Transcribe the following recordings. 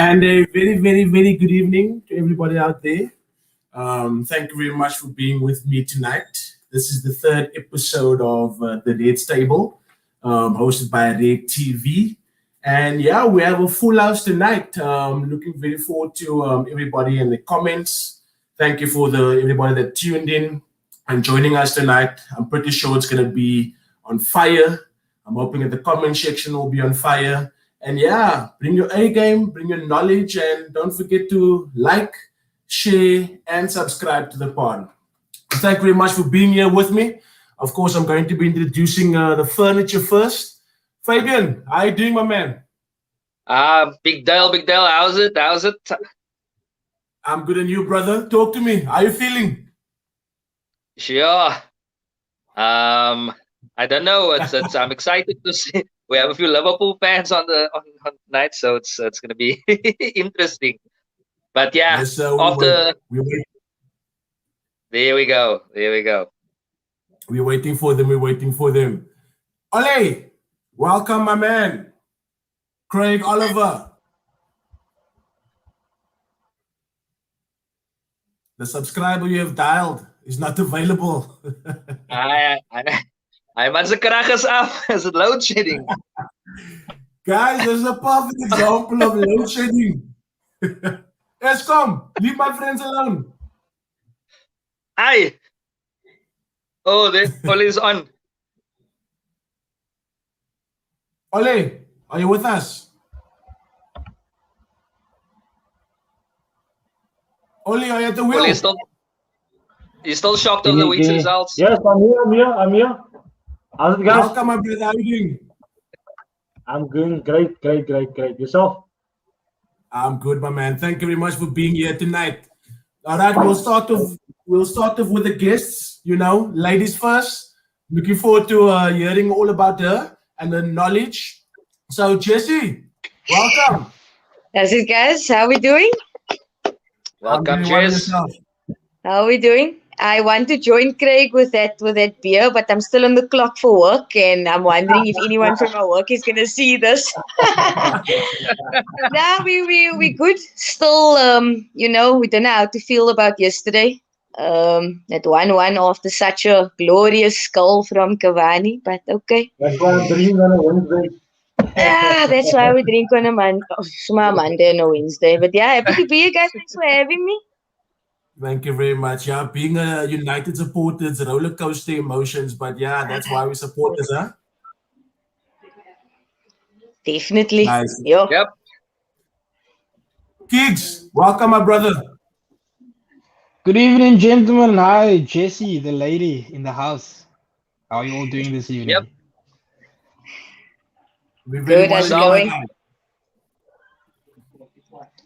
And a very, very, very good evening to everybody out there. Thank you very much for being with me tonight. This is the third episode of the Redz Table, hosted by Red TV. And yeah, we have a full house tonight. Looking very forward to everybody in the comments. Thank you for the everybody that tuned in and joining us tonight. I'm pretty sure it's going to be on fire. I'm hoping that the comment section will be on fire. And yeah, bring your A game, bring your knowledge, and don't forget to like, share, and subscribe to the pod. Thank you very much for being here with me. Of course, I'm going to be introducing the furniture first. Fabian, how you doing, my man? Big Dale, how's it? I'm good, and you, brother? Talk to me. How you feeling? Sure. I don't know. It's I'm excited to see. We have a few Liverpool fans on tonight, so it's gonna be interesting. But yeah, Yes, sir. There we go. We're waiting for them. Ole, welcome, my man. Craig Oliver. The subscriber you have dialed is not available. I'm on the Caracas app. Is it load shedding? Guys, this is a perfect example of load shedding. Eskom, leave my friends alone. Aye. Oh, Ole is on. Ole, are you with us? Ole, are you at the wheel? Ole, he's still shocked over the week's results. Yes, I'm here. How's it, guys? Welcome, my brother. How are you doing? I'm doing great. Yourself? I'm good, my man. Thank you very much for being here tonight. All right, we'll start off with the guests. You know, ladies first. Looking forward to hearing all about her and the knowledge. So, Jessie, welcome. How's it, guys? How are we doing? Welcome, Jess. How are we doing? I want to join Craig with that beer, but I'm still on the clock for work, and I'm wondering if anyone from our work is gonna see this. Nah, we good. Still, we don't know how to feel about yesterday. That 1-1 after such a glorious goal from Cavani, but okay. That's why I'm drinking on a Wednesday. That's why we drink on a Monday and a Wednesday. But yeah, happy to be here, guys. Thanks for having me. Thank you very much. Yeah, being a United supporter, it's roller coaster emotions, but yeah, that's why we support us, huh? Definitely. Nice. Yo. Yep. Kiggs, welcome, my brother. Good evening, gentlemen. Hi, Jessie, the lady in the house. How are you all doing this evening? Yep. We're Good, how's it going?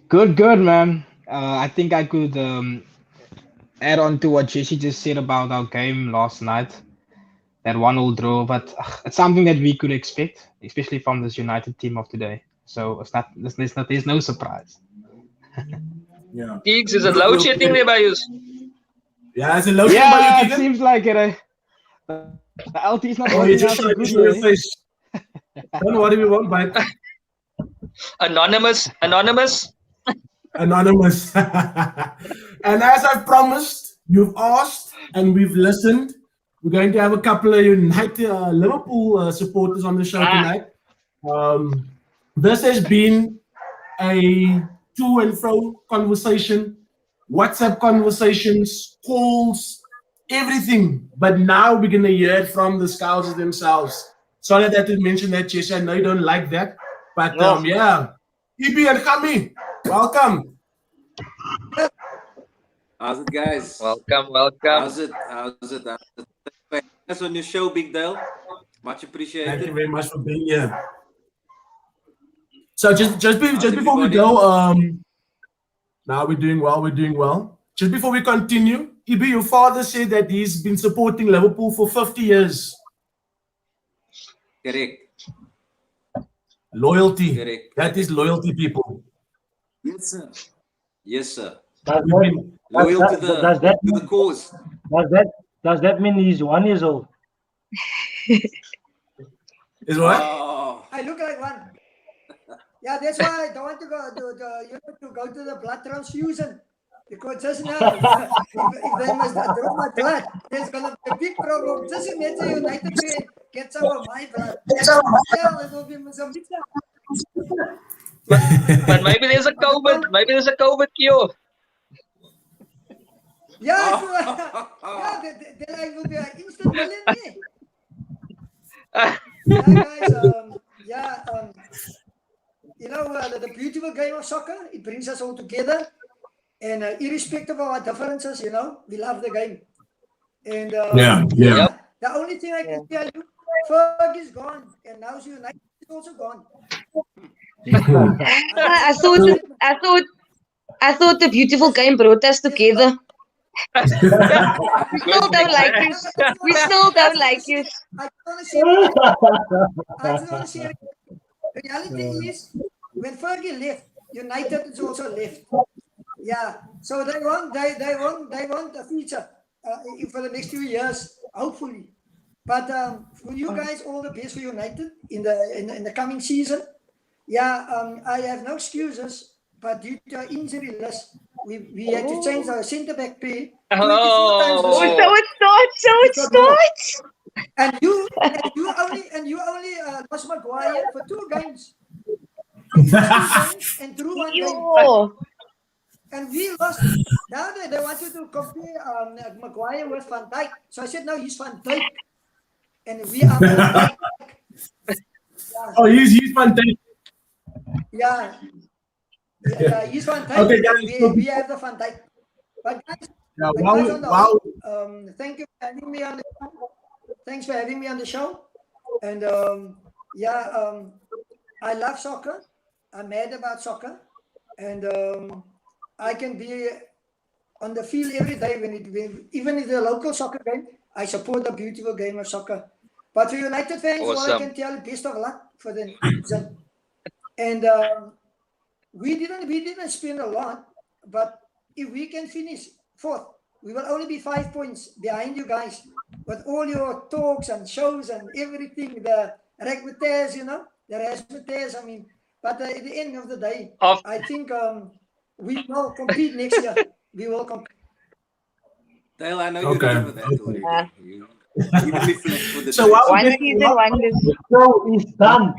Good, man. I think I could add on to what Jessie just said about our game last night. That 1-1 draw, but it's something that we could expect, especially from this United team of today. So there's no surprise. Yeah. Kiggs, is it load shedding there by you? Yeah, it's a load shedding by Yeah, you, it Keegan? seems like it. The LT is not Oh, you working just out showed so good, your eh? face. Don't worry, we won't bite. Anonymous. Anonymous. And as I promised, you've asked and we've listened. We're going to have a couple of United Liverpool supporters on the show tonight. This has been a to and fro conversation, WhatsApp conversations, calls, everything. But now we're going to hear it from the scouts themselves. Sorry that I mentioned that, Jesse. I know you don't like that. But yeah. Ibi and Kami, welcome. How's it, guys? Welcome. How's it? That's on your show, Big Dale. Much appreciated. Thank you very much for being here. So just before we go, now we're doing well. Just before we continue, Ibi, your father said that he's been supporting Liverpool for 50 years. Correct. Loyalty. Correct. That is loyalty, people. Yes, sir. Loyal to the cause. Does that mean he's 1 year old? Is what? Oh, I look like one. Yeah, that's why I don't want to go to the blood transfusion. Because just now, if they must draw my blood, there's going to be a big problem. Just imagine United fan get some of my blood. Yeah, it will be Mozambique. But maybe there's a COVID. Maybe there's a COVID cure. Yeah, yeah, then I will be an instant millionaire. Yeah, guys, the beautiful game of soccer, it brings us all together. And irrespective of our differences, we love the game. And Yep. the only thing I can tell you, Ferg is gone, and now United is also gone. I thought the beautiful game brought us together. We still don't like you. We still don't like you. I just want to share it. The reality is, when Fergie left, United is also left. Yeah, so they want a future for the next few years, hopefully. But for you guys, all the best for United in the coming season. Yeah, I have no excuses, but due to our injury list, we had to change our centre back pair 24 times this year. So it starts. And you only lost Maguire for 2 games. And drew 1 game. And we lost. Now they wanted to compare Maguire with Van Dijk. So I said, no, he's Van Dijk. And we are Van Dijk. Yeah. Oh, he's Van Dijk. Yeah. He's Van Dijk. Okay, guys. We have the Van Dijk. But guys, thank you for having me on the show. Thanks for having me on the show. And I love soccer. I'm mad about soccer. And I can be on the field every day even in the local soccer game. I support the beautiful game of soccer. But for United fans, Awesome. all I can tell you, best of luck for the season. And we didn't spend a lot, but if we can finish 4th, we will only be 5 points behind you guys with all your talks and shows and everything. The razzmatazz, the razzmatazz. I mean, but at the end of the day, I think. We will compete next year. We will compete. Dale, I know you're ready for that already. Yeah. You reflect for the So while One we season, wonders. The show is done.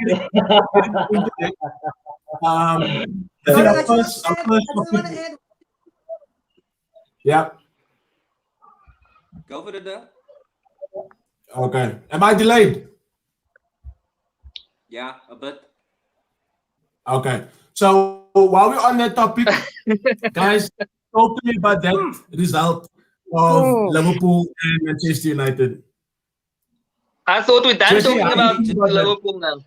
I think our first topic. Yeah. Go for it, Dale. Okay. Am I delayed? Yeah, a bit. Okay. So while we're on that topic, guys, talk to me about that result of Liverpool and Manchester United. I thought we're done Jesse, talking about think about that. Liverpool now.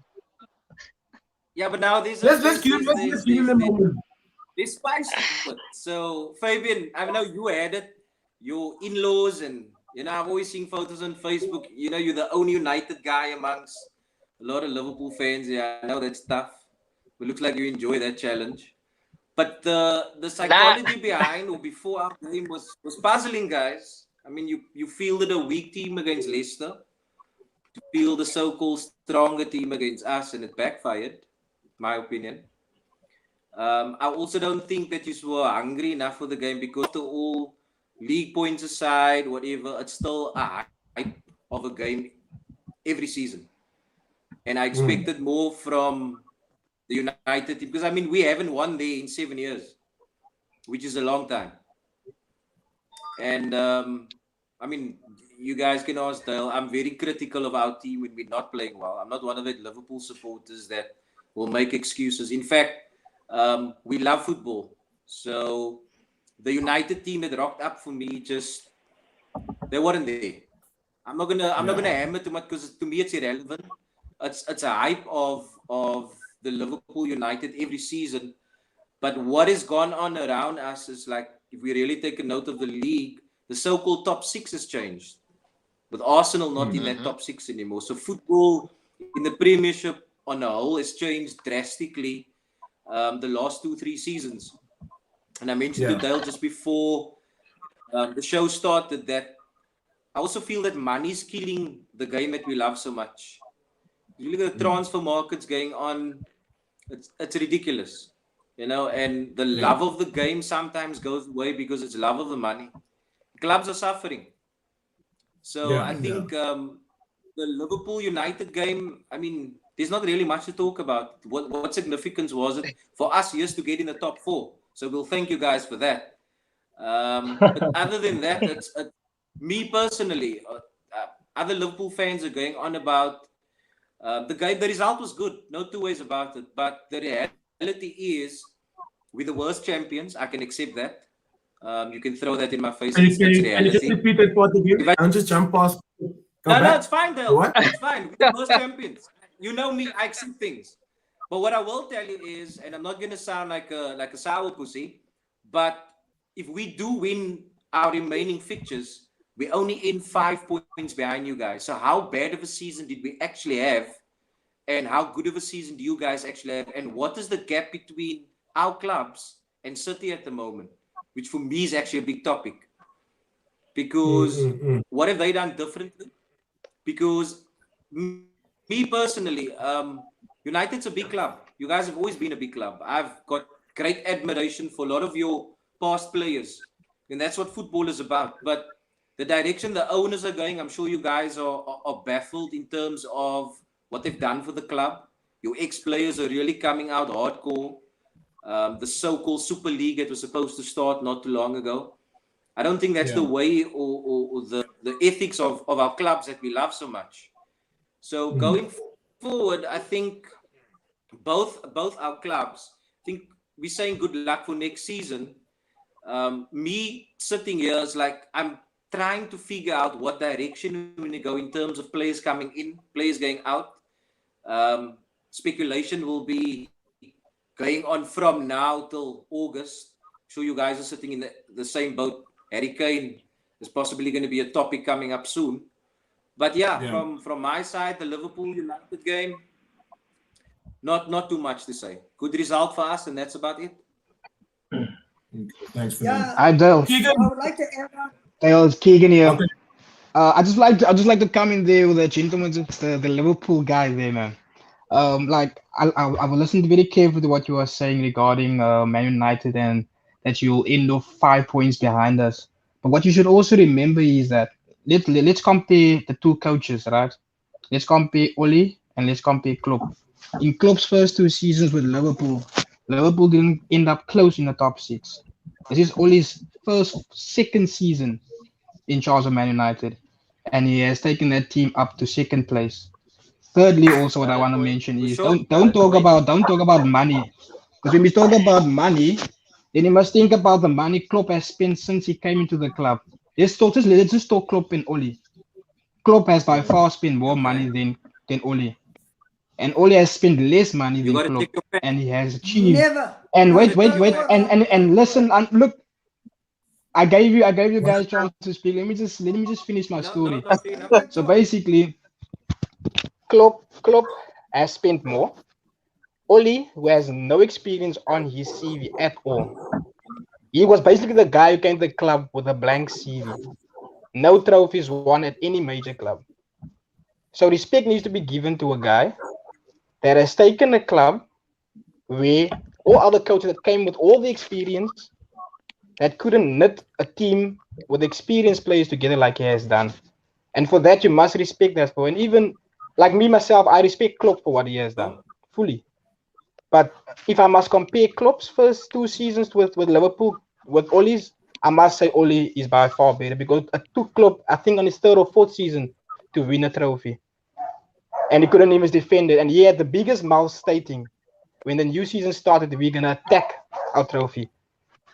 Yeah, but now there's Let's give them a moment. There's spice to it. So Fabian, I know you had it, your in-laws, and I've always seen photos on Facebook. You're the only United guy amongst a lot of Liverpool fans. Yeah, I know that's tough. It looks like you enjoy that challenge. But the psychology behind or before our game was puzzling, guys. I mean, you fielded a weak team against Leicester to field the so-called stronger team against us, and it backfired, in my opinion. I also don't think that you were hungry enough for the game because to all league points aside, whatever, it's still a hype of a game every season. And I expected more from the United team, because I mean we haven't won there in 7 years, which is a long time. And I mean, you guys can ask Dale. I'm very critical of our team when we're not playing well. I'm not one of the Liverpool supporters that will make excuses. In fact, we love football. So the United team that rocked up for me, they weren't there. I'm not gonna hammer too much because to me it's irrelevant. It's a hype of the Liverpool United every season. But what has gone on around us is like, if we really take a note of the league, the so-called top 6 has changed. With Arsenal not in that top 6 anymore. So football in the Premiership on a whole has changed drastically the last 2-3 seasons. And I mentioned to Dale just before the show started that I also feel that money is killing the game that we love so much. You look at the transfer markets going on. it's ridiculous, you know. And the love of the game sometimes goes away because it's love of the money. Clubs are suffering. So I think the Liverpool United game, I mean, there's not really much to talk about. What significance was it for us just to get in the top 4? So we'll thank you guys for that. But other than that, it's me personally. Other Liverpool fans are going on about the game. The result was good, no two ways about it. But the reality is, we're the worst champions. I can accept that. You can throw that in my face. Can It's you just reality. repeat that part again? If I- I'll just jump past. Go No, back. it's fine, Dale. What? It's fine. We're the worst champions. You know me, I accept things. But what I will tell you is, and I'm not gonna sound like a sour pussy, but if we do win our remaining fixtures, we're only in 5 points behind you guys. So how bad of a season did we actually have? And how good of a season do you guys actually have? And what is the gap between our clubs and City at the moment? Which for me is actually a big topic. Because what have they done differently? Because me personally, United's a big club. You guys have always been a big club. I've got great admiration for a lot of your past players. And that's what football is about. But the direction the owners are going, I'm sure you guys are baffled in terms of what they've done for the club. Your ex-players are really coming out hardcore. The so-called Super League that was supposed to start not too long ago. I don't think that's the way or the ethics of our clubs that we love so much. So going forward, I think both our clubs, I think we're saying good luck for next season. Me sitting here is like, I'm trying to figure out what direction we're going to go in terms of players coming in, players going out. Speculation will be going on from now till August. I'm sure you guys are sitting in the same boat. Harry Kane is possibly going to be a topic coming up soon. But from my side, the Liverpool United game, not too much to say. Good result for us, and that's about it. Thanks for Yeah, Hi, Dale. Keegan. I would like to add on. Dale, it's Keegan here. Okay. I just like to come in there with a gentleman, the Liverpool guy there, man. Like I will listen very carefully to what you are saying regarding Man United and that you'll end up 5 points behind us. But what you should also remember is that let's compare the two coaches, right? Let's compare Oli and let's compare Klopp. In Klopp's first 2 seasons with Liverpool didn't end up close in the top 6. This is Oli's second season in charge of Man United, and he has taken that team up to 2nd place. Thirdly, also what I want to mention is don't talk about money, because when we talk about money, then you must think about the money Klopp has spent since he came into the club. Let's just talk Klopp and Oli. Klopp has by far spent more money than Oli, and Oli has spent less money than Klopp, and he has achieved. Never. And No, wait, no. and listen, and look. I gave you guys a chance to speak. Let me just finish my story. So basically, Klopp has spent more. Oli, who has no experience on his CV at all. He was basically the guy who came to the club with a blank CV. No trophies won at any major club. So respect needs to be given to a guy that has taken a club where all other coaches that came with all the experience that couldn't knit a team with experienced players together like he has done. And for that, you must respect that. And even like me, myself, I respect Klopp for what he has done, fully. But if I must compare Klopp's first 2 seasons with Liverpool, with Oli's, I must say Oli is by far better because it took Klopp, I think, on his 3rd or 4th season to win a trophy. And he couldn't even defend it. And he had the biggest mouth stating, when the new season started, we're going to attack our trophy.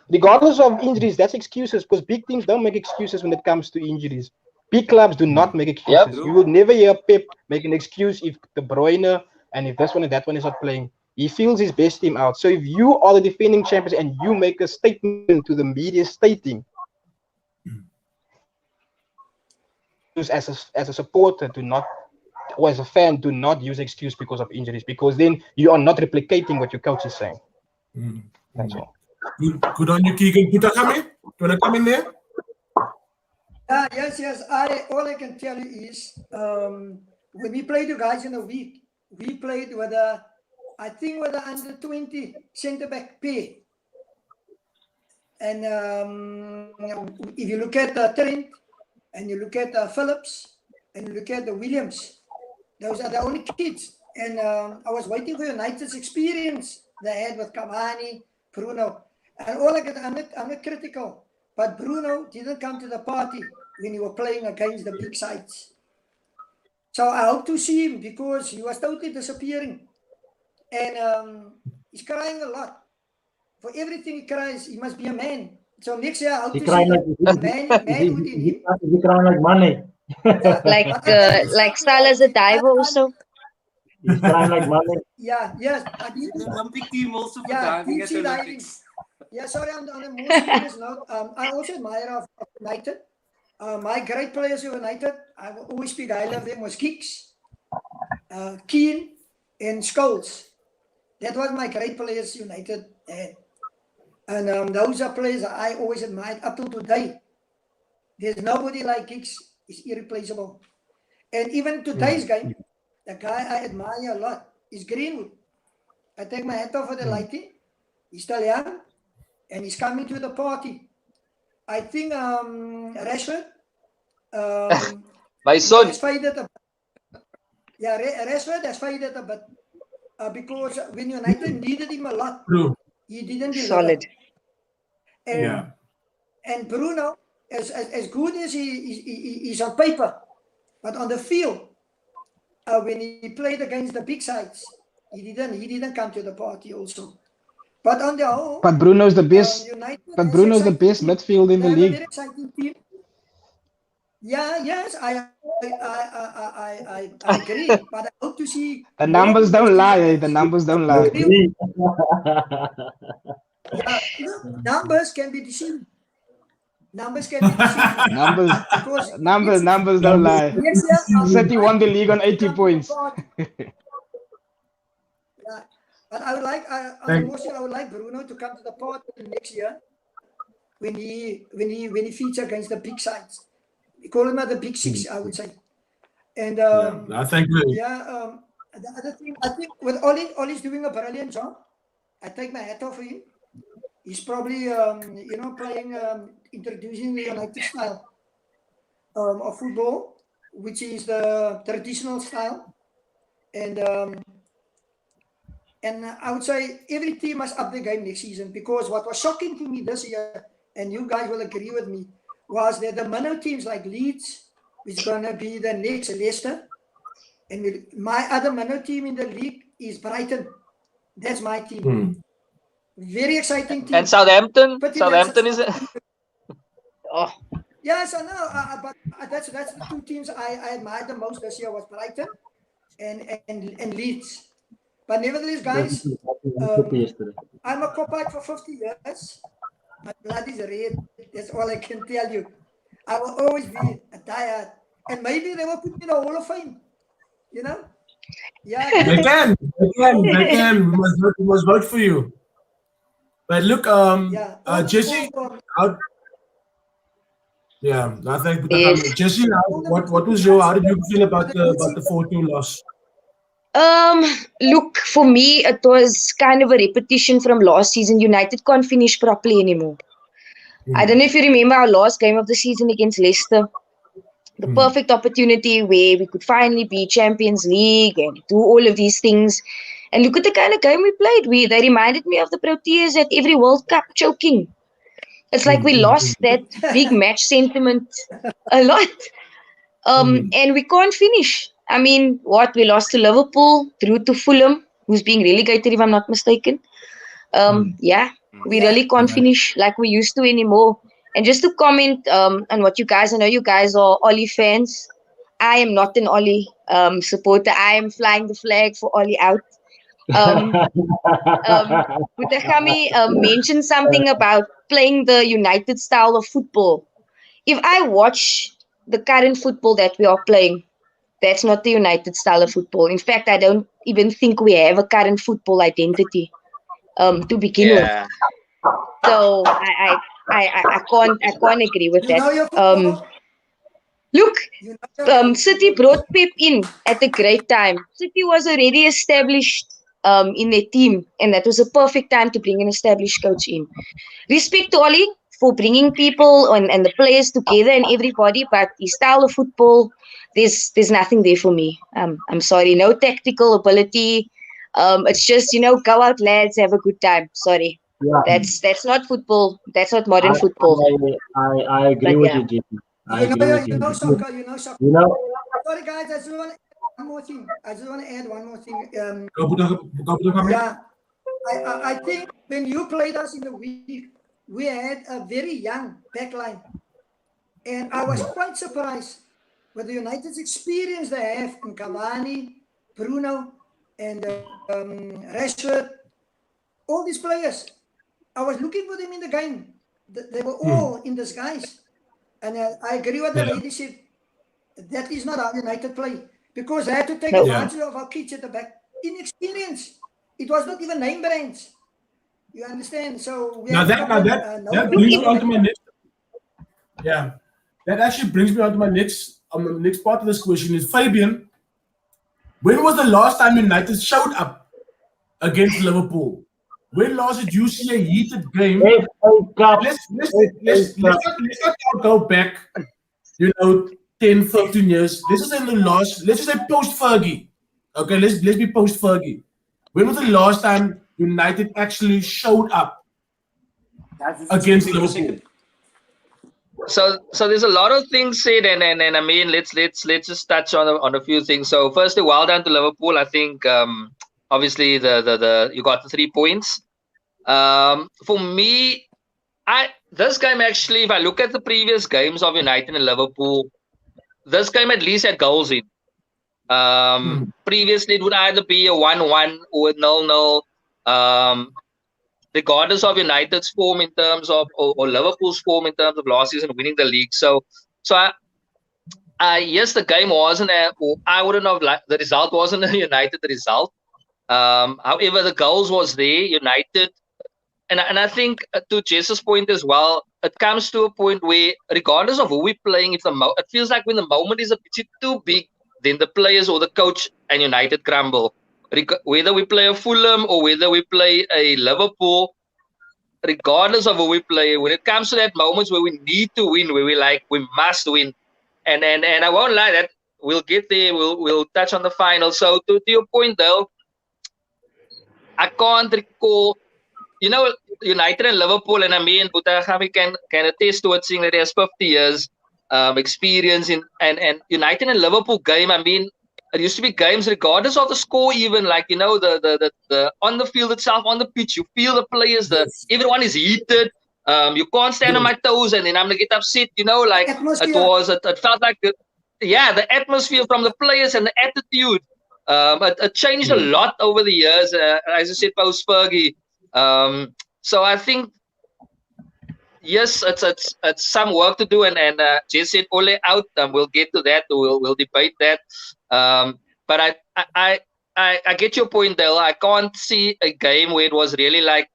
Regardless of injuries, that's excuses, because big teams don't make excuses when it comes to injuries. Big clubs do not make excuses. You will never hear Pep make an excuse if De Bruyne and if this one and that one is not playing. He feels his best team out. So if you are the defending champions and you make a statement to the media stating, as a supporter, do not, or as a fan, do not use excuse because of injuries, because then you are not replicating what your coach is saying. That's all. Good on you, Keegan. Peter, come in. Do you want to come in there? Yes. All I can tell you is when we played you guys in a week, we played with a I think with the under 20 centre back pair. And if you look at Trent and you look at Phillips and you look at the Williams, those are the only kids. And I was waiting for United's experience they had with Cavani, Bruno. And all I get, I'm not critical, but Bruno didn't come to the party when you were playing against the big sides. So I hope to see him because he was totally disappearing. And he's crying a lot. For everything he cries, he must be a man. So next year I hope He to crying see like manhood in him. he crying like money. Like Salah's a diver also. He's crying like money. Yeah, yes. The Olympic team also for Yeah, diving deep at sea the diving. Olympics. Yeah, sorry, on a more serious note, I also admire of United. My great players of United, I will always speak highly of them, was Kicks, Keane, and Scholes. That was my great players United had. And those are players I always admired up till today. There's nobody like Kicks. He's irreplaceable. And even today's game, the guy I admire a lot is Greenwood. I take my hat off for the lighting. He's still young, and he's coming to the party. I think Rashford My son. has faded a bit. Yeah, Rashford has faded a bit because when United needed him a lot, True. he didn't deliver. Solid. And, Yeah. and Bruno, as good as he is on paper, but on the field, when he played against the big sides, he didn't come to the party also. But on the whole, But Bruno's the best. United But has Bruno's the exciting best team. midfield in They the have a league. very exciting team. Yeah, yes, I agree. But I hope to see The more numbers don't Bundesliga lie. guys. The numbers don't I lie. agree. Yeah, look, numbers can be deceiving. Numbers can be deceiving. Numbers, Because numbers don't lie. next year, City won the league on 80 come to the points. party. Yeah. But I would like, Thank- I would like Bruno to come to the party next year when he features against the big sides. We call him the big six, I would say. And I thank you. the other thing, I think with Ollie's doing a brilliant job. I take my hat off for him. He's probably playing introducing the United style of football, which is the traditional style. And I would say every team must up the game next season, because what was shocking to me this year, and you guys will agree with me, was that the minnow teams like Leeds, which is going to be the next Leicester, and my other minnow team in the league is Brighton. That's my team. Very exciting team. And Southampton. But Southampton is. Oh, Yes, I know. But that's the two teams I admired the most this year was Brighton and Leeds. But nevertheless, guys, I'm a Copite for 50 years. My blood is red. That's all I can tell you. I will always be a diehard. And maybe they will put me in the Hall of Fame. You know? Yeah. They can. We must vote for you. But look, Jesse, I think Yes. Jesse, how did you feel about the 4-2 loss? Look, for me, it was kind of a repetition from last season. United can't finish properly anymore. I don't know if you remember our last game of the season against Leicester. The perfect opportunity where we could finally be Champions League and do all of these things. And look at the kind of game we played. They reminded me of the Proteas at every World Cup choking. It's like we lost that big match sentiment a lot. And we can't finish. I mean, we lost to Liverpool, through to Fulham, who's being relegated if I'm not mistaken. We really can't finish like we used to anymore. And just to comment on what you guys, I know you guys are Ollie fans. I am not an Ollie supporter. I am flying the flag for Ollie out. Mutakami mentioned something about playing the United style of football. If I watch the current football that we are playing, that's not the United style of football. In fact, I don't even think we have a current football identity to begin with. So I can't agree with that. Look, City brought Pep in at a great time. City was already established in their team, and that was a perfect time to bring an established coach in. Respect to Ollie for bringing people and the players together and everybody, but his style of football, there's nothing there for me. I'm sorry, no tactical ability. It's just, go out, lads, have a good time. Sorry. Yeah. That's not football. That's not modern football. I agree But with yeah. you, JP. I agree with you. You know soccer. You know, Sorry, guys. I just want to add one more thing. Go. Yeah, I think when you played us in the week, we had a very young backline, and I was quite surprised with the United's experience they have in Cavani, Bruno, and Rashford. All these players, I was looking for them in the game. They were all in disguise, and I agree with the lady said. That is not how United play, because they had to take advantage of our kids at the back. Inexperience. It was not even name brands. You understand? So we That brings me on to my next. Yeah, that actually brings me on to my next part of this question is Fabian. When was the last time United showed up against Liverpool? When last did you see a heated game? Let's not go back. 10, 15 years. This is in the last. Let's just say post Fergie. Okay, let's be post Fergie. When was the last time United actually showed up against Liverpool? So there's a lot of things said, and I mean let's just touch on a few things. So firstly, well done to Liverpool. I think obviously the you got the 3 points. For me, this game actually, if I look at the previous games of United and Liverpool, this game at least had goals in. Previously, it would either be a 1-1 or a 0-0. Regardless of United's form in terms of, or Liverpool's form in terms of last season winning the league. So yes, the game wasn't. I wouldn't have liked the result. Wasn't a United result. However, the goals was there. United. And I think to Jess's point as well, it comes to a point where, regardless of who we're playing, it feels like when the moment is a bit too big, then the players or the coach and United crumble. Whether we play a Fulham or whether we play a Liverpool, regardless of who we play, when it comes to that moments where we need to win, where we must win, and I won't lie, that we'll get there. We'll touch on the final. So to your point though, I can't recall. United and Liverpool, and I mean, Butagami can attest to it, seeing that he has 50 years experience in and United and Liverpool game. I mean, it used to be games regardless of the score, even like the on the field itself, on the pitch, you feel the players, everyone is heated. You can't stand on my toes, and then I'm gonna get upset. Like it felt like the atmosphere from the players and the attitude. It changed a lot over the years, as I said, post Fergie. So I think yes, it's some work to do, and Jess said Ole out. We'll get to that. We'll debate that. But I get your point, Dale. I can't see a game where it was really like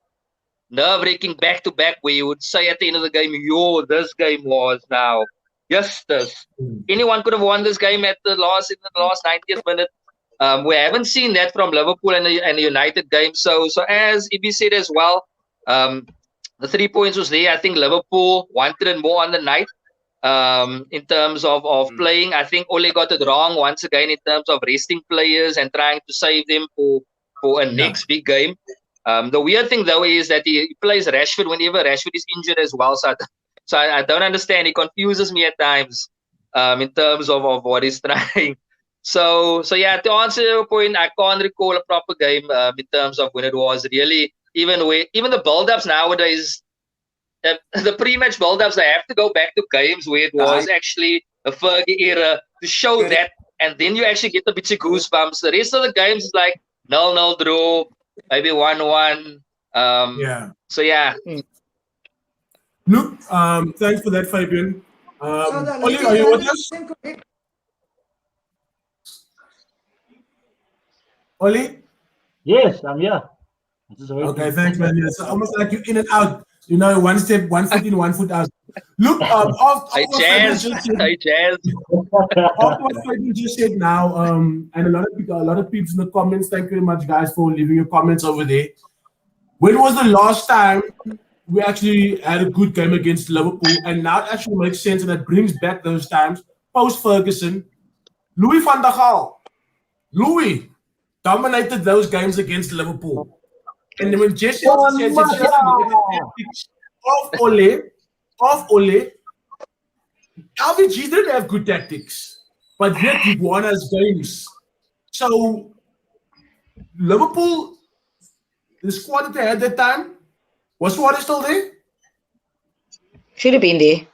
nerve-wracking back to back, where you would say at the end of the game, "Yo, this game was now." Yes, anyone could have won this game in the last 90th minute. We haven't seen that from Liverpool and the United game. So as Ibi said as well, the 3 points was there. I think Liverpool wanted it more on the night in terms of playing. I think Ole got it wrong once again in terms of resting players and trying to save them for a next big game. The weird thing though is that he plays Rashford whenever Rashford is injured as well. So I don't understand. He confuses me at times in terms of what he's trying. So yeah, to answer your point, I can't recall a proper game in terms of when it was really even the build-ups nowadays. The pre-match build-ups, they have to go back to games where it was actually a Fergie era to show that, and then you actually get a bit of goosebumps. The rest of the games is like 0-0 draw, maybe 1-1. So yeah. Look, thanks for that, Fabian. Oli, are you with us? Oli? Yes, I'm here. Okay, thanks, man. It's almost like you're in and out. One step, 1 foot in, 1 foot out. Look, after Hey, what Fabian Jazz. just said, Hey, Jazz. after what Fabian just said now, and a lot of people in the comments, thank you very much, guys, for leaving your comments over there. When was the last time we actually had a good game against Liverpool? And now it actually makes sense, and it brings back those times. Post Ferguson, Louis van der Gaal. Louis dominated those games against Liverpool. And then when Jesse also says it's just the tactics of Ole, LVG didn't have good tactics, but yet he won us games. So Liverpool, the squad that they had that time, was Suarez still there? Should have been there.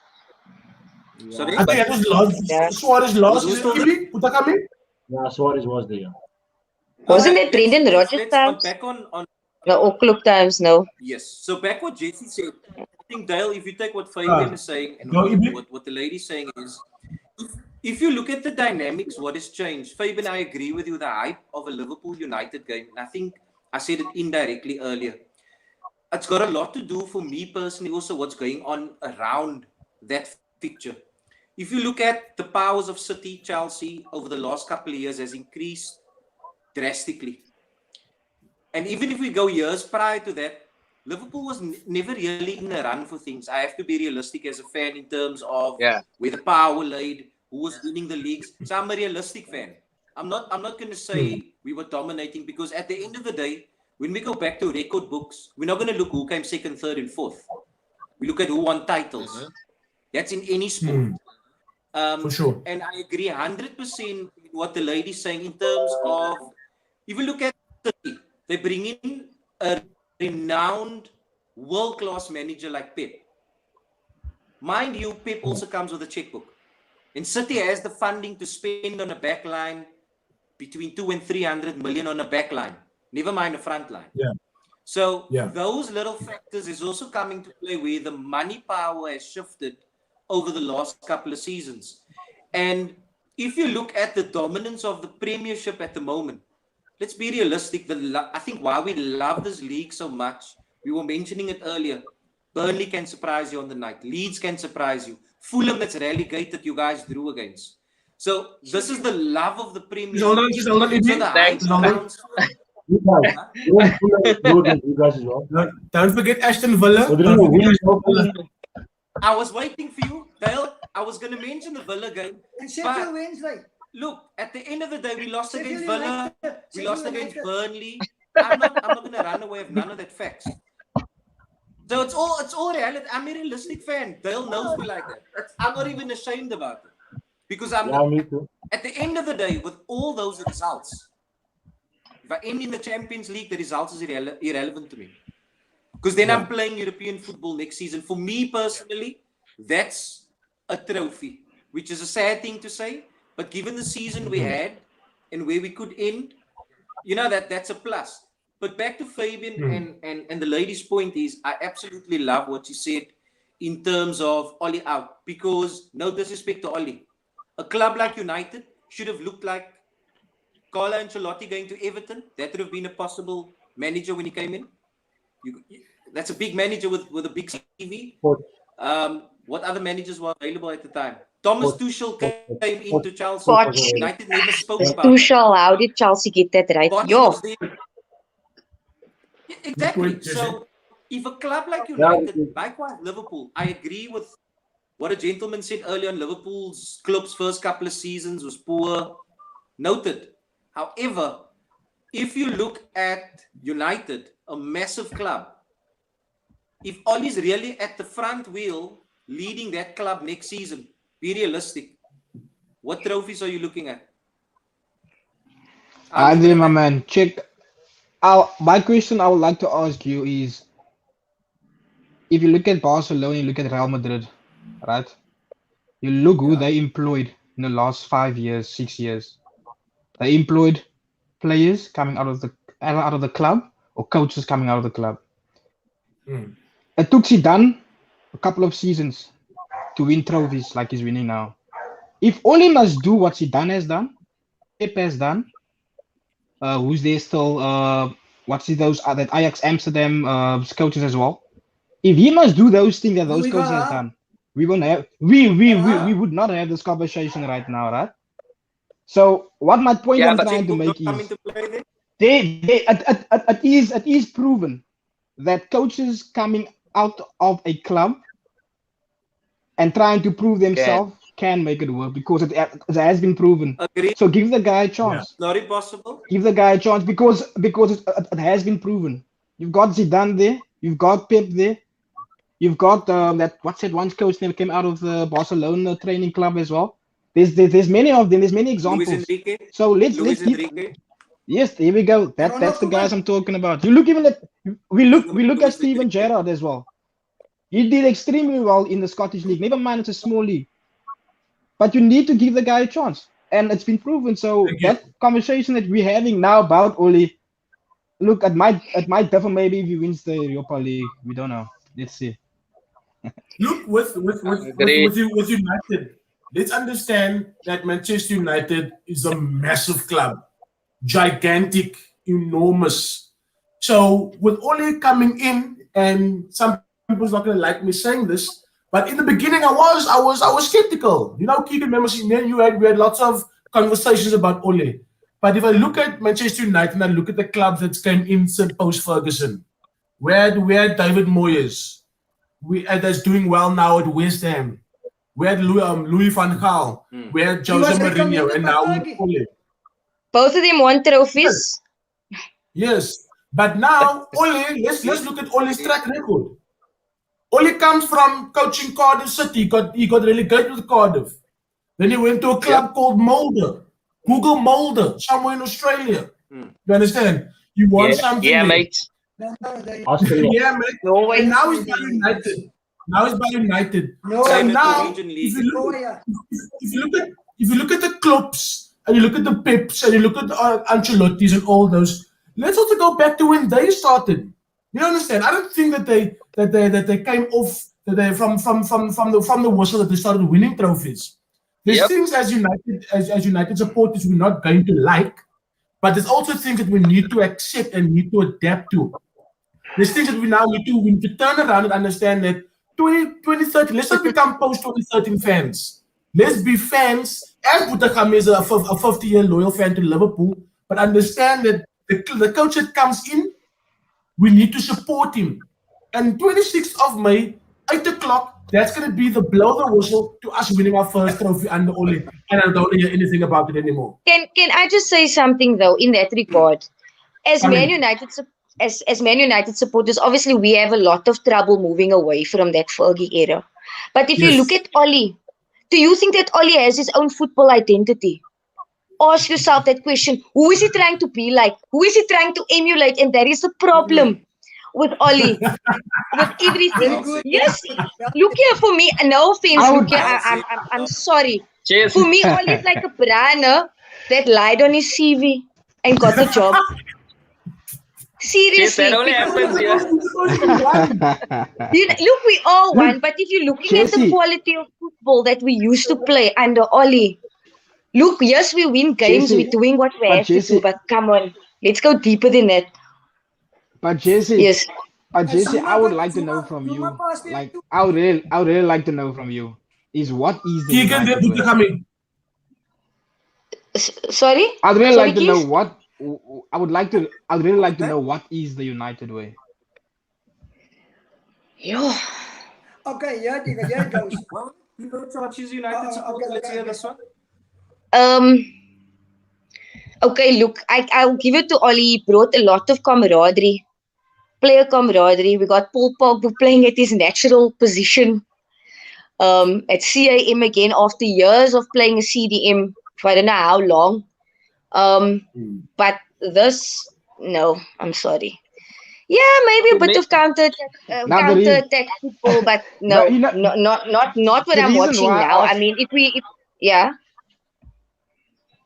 Sorry? I think that was last. Yeah. Suarez lost. Who's still Ibi, Putakami? Yeah, Suarez was there. Wasn't it Brendan let's Rodgers go times? back on No, or club times, no. yes. So back what Jesse said. I think Dale, if you take what Fabian is saying and go, Ibi. what the lady's saying is, if you look at the dynamics, what has changed? Fabian, I agree with you. The hype of a Liverpool United game, and I think I said it indirectly earlier. It's got a lot to do for me personally. Also, what's going on around that fixture. If you look at the powers of City, Chelsea over the last couple of years has increased drastically. And even if we go years prior to that, Liverpool was never really in a run for things. I have to be realistic as a fan in terms of where the power laid, who was winning the leagues. So I'm a realistic fan. I'm not going to say we were dominating, because at the end of the day, when we go back to record books, we're not going to look who came second, third, and fourth. We look at who won titles. That's in any sport. For sure. And I agree 100% with what the lady's saying in terms of, if you look at City, they bring in a renowned world-class manager like Pep. Mind you, Pep also comes with a checkbook. And City has the funding to spend on a back line between 200 and 300 million on a back line. Never mind a front line. Yeah. So those little factors is also coming to play where the money power has shifted over the last couple of seasons. And if you look at the dominance of the Premiership at the moment, let's be realistic. I think why we love this league so much, we were mentioning it earlier, Burnley can surprise you on the night. Leeds can surprise you. Fulham that's relegated, you guys drew against. So this is the love of the Premiership. Hold on, just hold on. So the hype around- You guys, you guys as well. Don't forget Aston Villa. But Don't forget Aston Villa. I was waiting for you, Dale. I was going to mention the Villa game. And Sheffield Wednesday. Look, at the end of the day, we lost against Sheffield Villa. United. We lost Sheffield against United. Burnley. I'm not going to run away with none of that facts. So it's all reality. I'm a realistic fan. Dale knows me like that. I'm not even ashamed about it. Because Me too. at the end of the day, with all those results, if I end in the Champions League, the results is irrelevant to me. Because then I'm playing European football next season. For me personally, that's a trophy, which is a sad thing to say. But given the season we had and where we could end, that's a plus. But back to Fabian and the lady's point is, I absolutely love what she said in terms of Ollie out. Because no disrespect to Ollie, a club like United should have looked like Carlo Ancelotti going to Everton. That would have been a possible manager when he came in. That's a big manager with a big CV. What other managers were available at the time? Thomas Tuchel came into Chelsea. Poch. United never spoke about Tuchel, how did Chelsea get that right? Poch Yo, was there. Yeah, exactly. Good point, So if a club like United, likewise Liverpool, I agree with what a gentleman said earlier on. Liverpool's club's first couple of seasons was poor. Noted. However, if you look at United, a massive club, if Ollie's really at the front wheel leading that club next season, be realistic. What trophies are you looking at? Andre, my man, check. My question I would like to ask you is, if you look at Barcelona, you look at Real Madrid, right? You look who they employed in the last 5 years, 6 years. They employed players coming out of the club or coaches coming out of the club. It took Zidane a couple of seasons to win trophies like he's winning now. If Ole must do what Zidane has done, Pep has done, who's there still? That Ajax Amsterdam coaches as well. If he must do those things that those Louis coaches van have Gaal. done, we won't have we would not have this conversation right now, right? So what my point Yeah, I'm but trying to Book make not come is into play then? it is proven that coaches coming out of a club and trying to prove themselves can make it work because it has been proven. Agree. So give the guy a chance. Not impossible. Give the guy a chance because it has been proven. You've got Zidane there. You've got Pep there. You've got that what's that one coach that came out of the Barcelona training club as well. There's many of them. There's many Luis examples. Enrique. So let's Luis keep. Enrique. Yes, there we go. That's the guys I'm talking about. You look even at we look at Steven Gerrard as well. He did extremely well in the Scottish League. Never mind, it's a small league. But you need to give the guy a chance. And it's been proven. So that conversation that we're having now about Oli, look, it might differ maybe if he wins the Europa League. We don't know. Let's see. Look, with United, let's understand that Manchester United is a massive club, gigantic, enormous. So with Ole coming in, and some people's not gonna like me saying this, but in the beginning I was skeptical. You know, Keegan, remember me and we had lots of conversations about Ole. But if I look at Manchester United and I look at the clubs that came in since post Ferguson, we had David Moyes. That's doing well now at West Ham. We had Louis van Gaal. We had Jose Mourinho, and now Ole. Both of them won trophies. Yes, but now Ole, let's look at Ole's track record. Ole comes from coaching Cardiff City. He got relegated with Cardiff. Then he went to a club called Mulder. Google Mulder, somewhere in Australia. You understand? You want something? Yeah, mate. Yeah, mate. No, and now he's by United. No, So Same now, with the Norwegian if League. you look at the Klopps and you look at the Peps and you look at the Ancelottis and all those, let's also go back to when they started. You understand? I don't think that they came off from the whistle that they started winning trophies. There's things as United supporters we're not going to like, but there's also things that we need to accept and need to adapt to. There's things that we need to turn around and understand that 2013, let's not become post-2013 fans. Let's be fans, as Butakam is a 50-year loyal fan to Liverpool, but understand that the coach that comes in, we need to support him. And 26th of May, 8 o'clock, that's going to be the blow the whistle to us winning our first trophy under Ole. And I don't hear anything about it anymore. Can I just say something though in that regard? As Man United supporters, obviously we have a lot of trouble moving away from that Fergie era. But if you look at Ole, do you think that Ole has his own football identity? Ask yourself that question. Who is he trying to be like? Who is he trying to emulate? And that is the problem with Ole. With everything. Yes. Look here, for me, no offense, look here, I'm sorry. Cheers. For me, Ole is like a brainer that lied on his CV and got the job. Seriously. That only happens here. Look, we all won, but if you're looking at the quality of football that we used to play under Ole, look, yes, we win games, we're doing what we have to do, but come on, let's go deeper than that. But Jesse, yes. Jesse, I would like to know from you, like, I would really like to know from you, is what is the United way? Sorry? I'd really like to know what. I'd really like to know what is the United way. Okay, here it goes. Well, you go to choose United support. Let's hear this one. Okay, look, I'll give it to Ole. He brought a lot of camaraderie, player camaraderie. We got Paul Pogba playing at his natural position. At CAM again after years of playing a CDM for I don't know how long. But this, no, I'm sorry. Yeah, maybe a bit of counter attack football, but no, not what I'm watching now. I mean, yeah.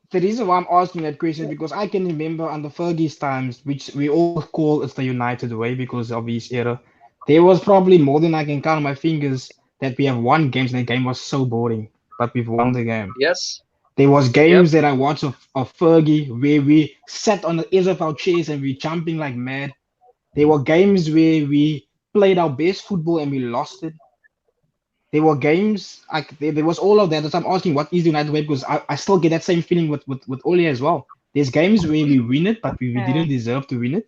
The reason why I'm asking that question is because I can remember under Fergie's times, which we all call it's the United way because of his era, there was probably more than I can count on my fingers that we have won games and the game was so boring, but we've won the game. Yes. There was games that I watched of Fergie where we sat on the edge of our chairs and we jumping like mad. There were games where we played our best football and we lost it. there were games like there was all of that. So I'm asking, what is the United way? Because I still get that same feeling with Ole as well. There's games where we win it, but we didn't deserve to win it.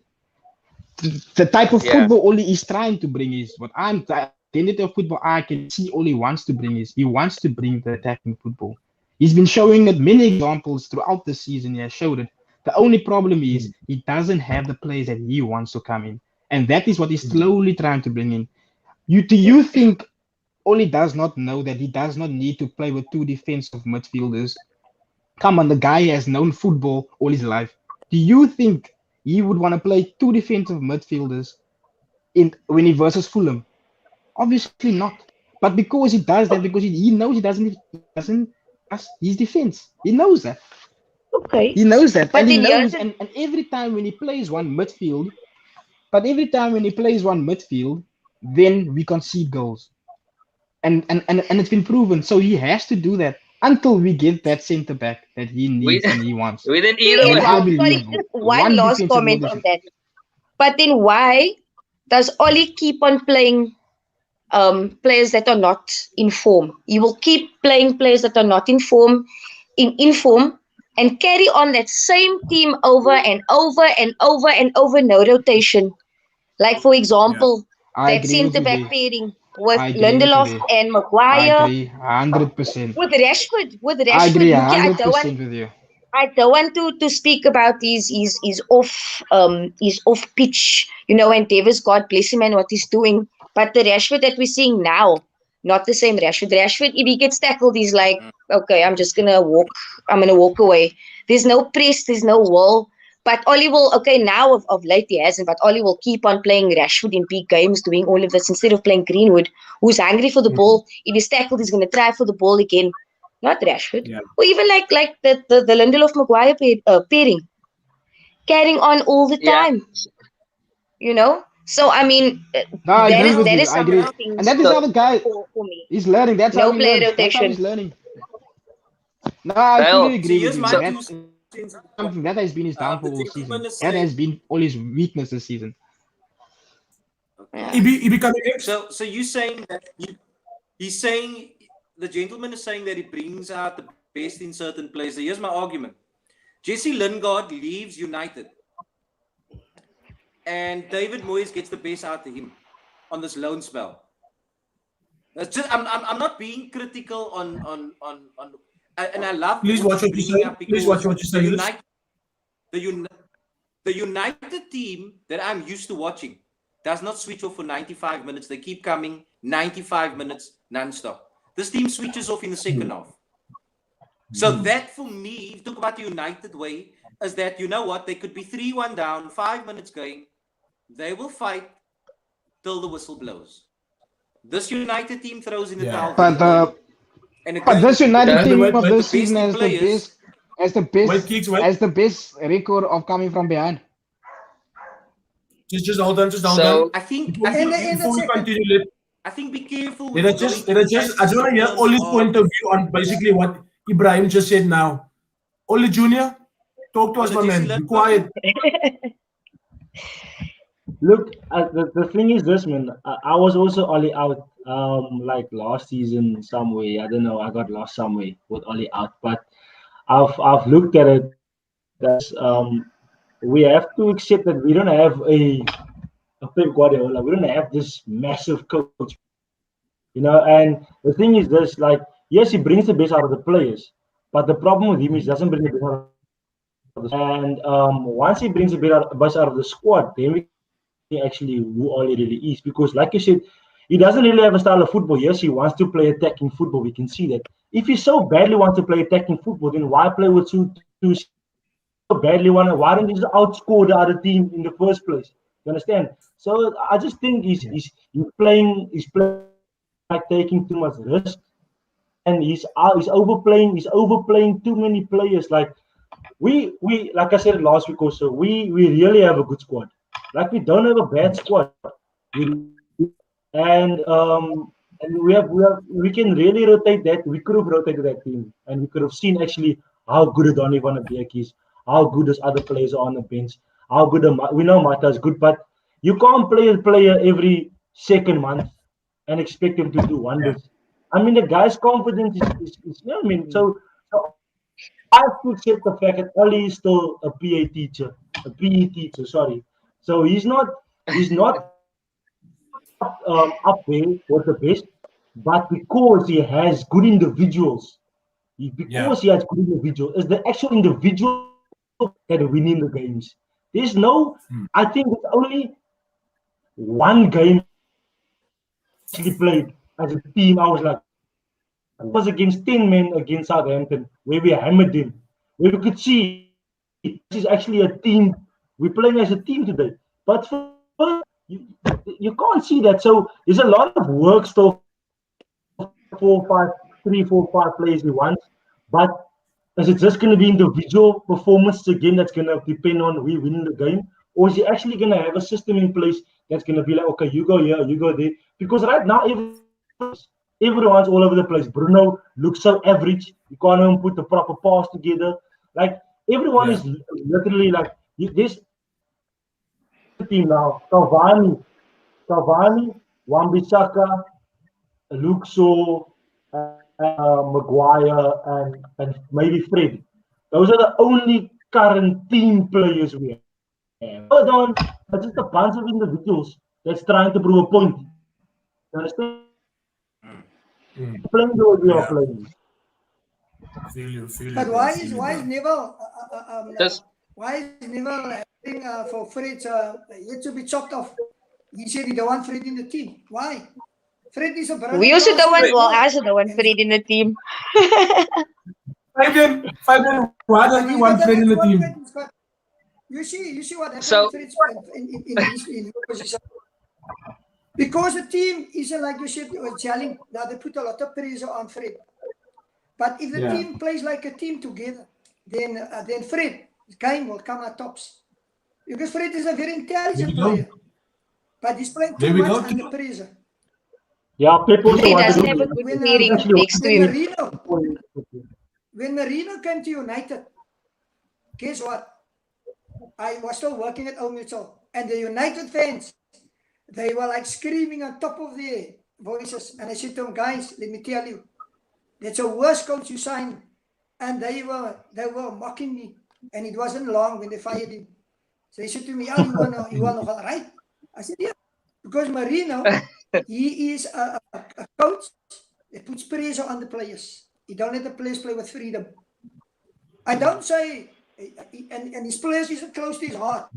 The type of football Ole is trying to bring is what I'm. The identity of football I can see Ole wants to bring is he wants to bring the attacking football. He's been showing it many examples throughout the season. He has showed it. The only problem is he doesn't have the players that he wants to come in, and that is what he's slowly trying to bring in. Do you think Ole does not know that he does not need to play with two defensive midfielders? Come on, the guy has known football all his life. Do you think he would want to play two defensive midfielders when he versus Fulham? Obviously not. But because he does that, because he knows he doesn't his defense. He knows that. Okay. He knows that. But And he then knows, and every time when he plays one midfield, then we concede goals. And it's been proven. So he has to do that until we get that centre back that he needs and he wants. We didn't See, either. sorry, just one last defensive comment midfielder on that. But then why does Ole keep on playing players that are not in form? He will keep playing players that are not in form, and carry on that same team over and over and over and over, no rotation. Like, for example, I that agree with centre you back there. pairing with I agree with you Lindelof there. and I Maguire, agree 100%. with Rashford. I agree Mookie, I 100% with you. don't want to speak about his off pitch, endeavors. God bless him and what he's doing. But the Rashford that we're seeing now, not the same Rashford. Rashford, if he gets tackled, he's like, okay, I'm just gonna walk. I'm gonna walk away. There's no press. There's no will. But Ollie will, okay, now of late he hasn't, but Ollie will keep on playing Rashford in big games, doing all of this instead of playing Greenwood, who's hungry for the ball. If he's tackled, he's going to try for the ball again. Not Rashford. Yeah. Or even like the Lindelof Maguire pairing, carrying on all the time. So I mean, No, I that agree is with you. I some agree. of the things And that is how the guy for me. is learning. That's No how he player learns. That's how rotation. he's learning. No, I Well, fully So agree with here's you. my Man. two That's cents. something that has been his downfall The all gentleman season. is That saying, has been all his weakness this season. Yeah. He becoming so you saying that he's saying the gentleman is saying that he brings out the best in certain players. Here's my argument. Jesse Lingard leaves United, and David Moyes gets the best out of him on this loan spell. That's just, I'm not being critical on and I love Please watch what you bringing say. up Please watch what you say. The United team that I'm used to watching does not switch off for 95 minutes. They keep coming 95 minutes non-stop. This team switches off in the second half. So that for me, if you talk about the United way, is that, you know what, they could be 3-1 down, 5 minutes going. They will fight till the whistle blows. This United team throws in the towel. But this United team of this season has the best record of coming from behind. Just hold on. So I think Before we continue, I think be careful. let us just I just want to hear Oli's point of view on basically what Ibrahim just said now. Oli Junior, talk to us, my man. Be quiet. Look, the thing is this, man. I was also Ollie out, like last season somewhere. I don't know. I got lost somewhere with Ollie out, but I've looked at it as we have to accept that we don't have a Pep Guardiola. We don't have this massive coach, And the thing is this, like, yes, he brings the best out of the players, but the problem with him is he doesn't bring the best out of the and once he brings the best out of the squad, then we actually who Ollie really is, because like you said, he doesn't really have a style of football. Yes, he wants to play attacking football. We can see that. If he so badly wants to play attacking football, then why play with two so badly? Why don't you just outscore the other team in the first place? You understand? So I just think he's playing like taking too much risk, and he's overplaying too many players. Like we like I said last week also, we really have a good squad. Like we don't have a bad squad, and we can really rotate that. We could have rotated that team, and we could have seen actually how good Donny van der Beek is, how good those other players are on the bench, how good we know Mata is good, but you can't play a player every second month and expect him to do wonders. I mean, the guy's confidence is you know what I mean. So I have to accept the fact that Oli is still a PE teacher. Sorry. So he's not up there with the best, but because he has good individuals, because he has good individuals, it's the actual individual that are winning the games. There's no, I think there's only one game actually played as a team. I was like, it was against 10 men against Southampton, where we hammered them, where we could see this is actually a team. We're playing as a team today. But you, you can't see that. So there's a lot of work still. 3, 4, 5 players he wants. But is it just going to be individual performance again that's going to depend on we winning the game? Or is he actually going to have a system in place that's going to be like, okay, you go here, you go there? Because right now, everyone's all over the place. Bruno looks so average. You can't even put the proper pass together. Like, everyone is literally like, this team now, Cavani, Wan-Bissaka, Luke Shaw, Maguire, and maybe Fred. Those are the only current team players we have. Hold on, it's just a bunch of individuals that's trying to prove a point. You understand? Playing the way we are playing. Feel you, But bro, why feel is you, why bro. is Neville Just why is Neville having for Fred yet to be chopped off? He said he don't want Fred in the team. Why? Fred is a brother. We also don't want, well, I also don't want Fred in the team. Fabian, why don't we want Fred in the team? You see what happened So- with Fred in your position. Because the team isn't like you said, was gelling. Now they put a lot of pressure on Fred. But if the team plays like a team together, then Fred, game will come out tops. Because Fred is a very intelligent There we go. player. But he's playing There too we much go. under pressure. Yeah, Pep also He wanted doesn't to have a be. good When, pairing actually- next to him. When Marino came to United, guess what? I was still working at Old Mutual, and the United fans, they were like screaming on top of their voices. And I said to them, guys, let me tell you, that's the worst coach you signed. And they were mocking me. And it wasn't long when they fired him. So they said to me, oh, you want all right? I said, yeah. Because Marino, he is a coach that puts pressure on the players. He don't let the players play with freedom. I don't say, and his players isn't close to his heart.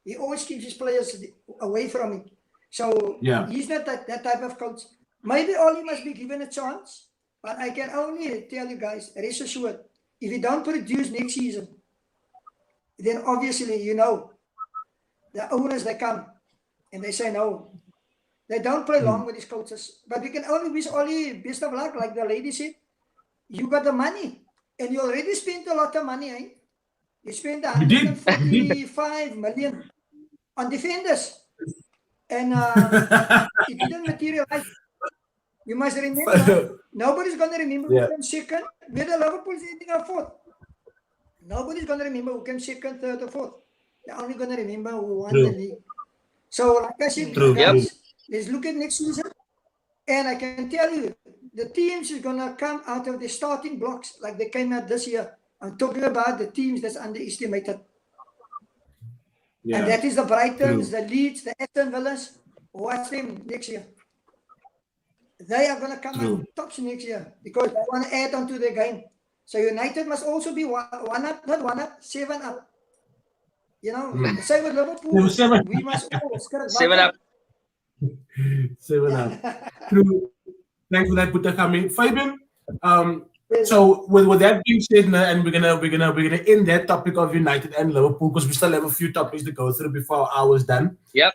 He always keeps his players away from him. So he's not that type of coach. Maybe Oli must be given a chance, but I can only tell you guys, rest assured, if he don't produce next season, then obviously, the owners, they come and they say no. They don't play long with these coaches. But we can only wish Oli best of luck, like the lady said. You got the money, and you already spent a lot of money, eh? You spent 145 million on defenders, and it didn't materialize. You must remember, nobody's going to remember who came second, whether Liverpool's ending up fourth. Nobody's going to remember who came second, third, or fourth. They're only going to remember who won the league. So, like I said, guys, let's look at next season. And I can tell you, the teams is going to come out of the starting blocks like they came out this year. I'm talking about the teams that's underestimated. And that is the Brightons, the Leeds, the Aston Villas. Watch them next year. They are going to come out tops next year because they want to add on to their game. So United must also be one up, not one up, 7 up. Same with Liverpool. We must always 7 up. 7 up. True. Thanks for that, Buta coming. Fabian, so with that being said, and we're gonna end that topic of United and Liverpool because we still have a few topics to go through before our hour's done. Yep.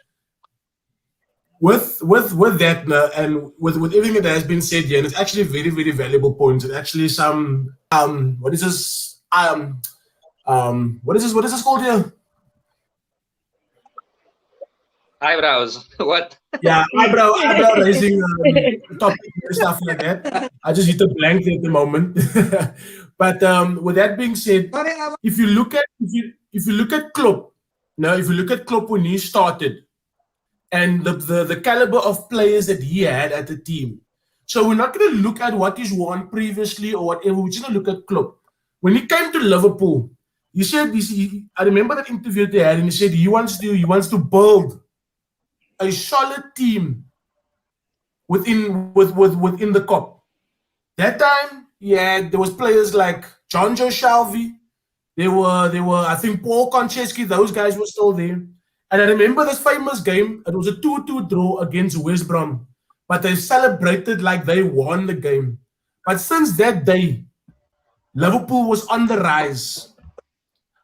With that, and with everything that has been said here, and it's actually very, very valuable points. And actually, some what is this called here? Eyebrows. What? Yeah, eyebrow raising topic and stuff like that. I just hit a blank at the moment. But with that being said, if you look at Klopp, if you look at Klopp when he started, and the caliber of players that he had at the team, So we're not going to look at what he's won previously or whatever. We're just going to look at Klopp. When he came to Liverpool, he said this. I remember that interview they had, and he said he wants to build a solid team within the COP. That time, there was players like John Joe Shelby. They were I think Paul Konchesky. Those guys were still there. And I remember this famous game. It was a 2-2 draw against West Brom, but they celebrated like they won the game. But since that day, Liverpool was on the rise.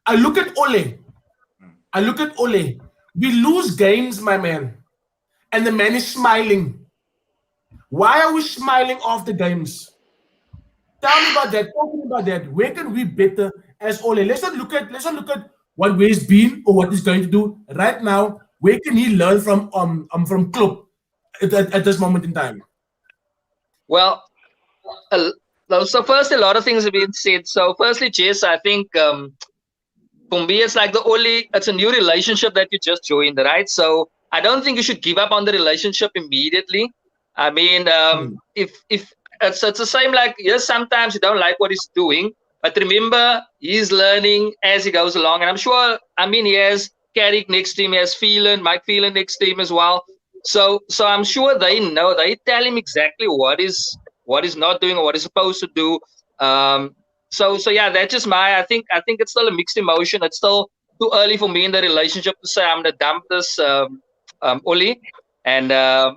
I look at Ole. We lose games, my man, and the man is smiling. Why are we smiling after games? Tell me about that. Talk me about that. Where can we better as Ole? Let's not look at what he's been or what he's going to do right now. Where can he learn from Klopp at this moment in time? Well, so first, a lot of things have been said. So firstly, Jess, I think for me, it's like it's a new relationship that you just joined, right? So I don't think you should give up on the relationship immediately. I mean, if it's the same, like, yes, sometimes you don't like what he's doing, but remember, he's learning as he goes along. And I'm sure, he has Carrick next to him, he has Mike Phelan next to him as well. So I'm sure they know. They tell him exactly what is not doing or what he's supposed to do. So yeah, that's just I think it's still a mixed emotion. It's still too early for me in the relationship to say I'm gonna dump this Oli. And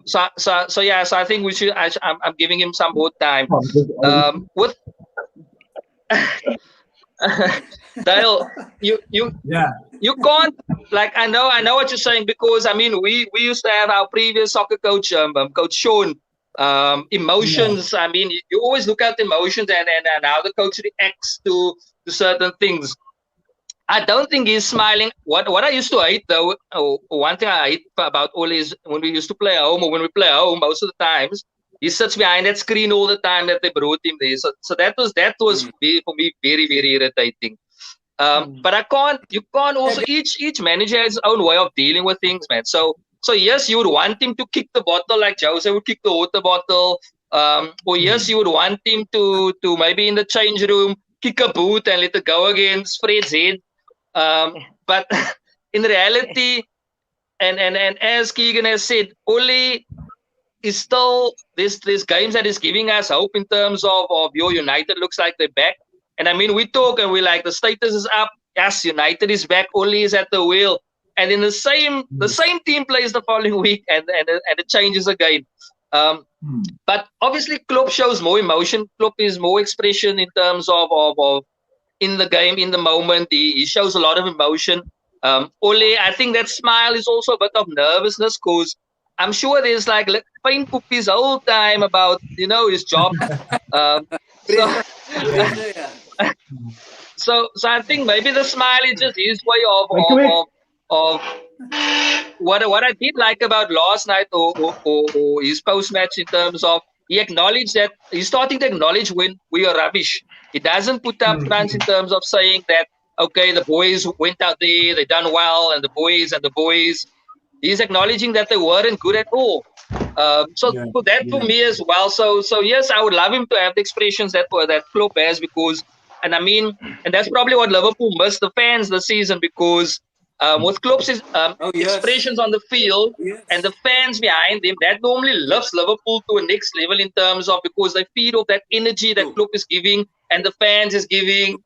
so I think we should. I'm giving him some more time. With Dale, you can't, like, I know what you're saying, because we used to have our previous soccer coach, Coach Sean. Emotions. Yeah. You always look at emotions and how the coach reacts to certain things. I don't think he's smiling. What I used to hate, though, one thing I hate about Ole is when we used to play at home, or when we play at home, most of the times he sits behind that screen all the time that they brought him there. So that was for me very, very irritating. But you can't also, each manager has his own way of dealing with things, man. So yes, you would want him to kick the bottle like Jose would kick the water bottle. Or yes, you would want him to maybe in the change room kick a boot and let it go against Fred's head. But in reality, and as Keegan has said, Ole is still this games that is giving us hope in terms of your United looks like they're back. And we talk and we're like, the status is up. Yes, United is back. Ole is at the wheel. And then the same team plays the following week, and it changes again. But obviously, Klopp shows more emotion. Klopp is more expression in terms of in the game, in the moment. He shows a lot of emotion. Ole, I think that smile is also a bit of nervousness, because I'm sure there's like pain poopies the whole time about his job. So I think maybe the smile is just his way of what I did like about last night or his post-match, in terms of he acknowledged that he's starting to acknowledge when we are rubbish. He doesn't put up fronts in terms of saying that, okay, the boys went out there, they done well, and the boys. He's acknowledging that they weren't good at all. For me as well. So yes, I would love him to have the expressions that Klopp has, because, and that's probably what Liverpool missed the fans this season, because with Klopp's expressions on the field and the fans behind him, that normally lifts Liverpool to a next level in terms of, because they feed off that energy that Klopp is giving and the fans is giving.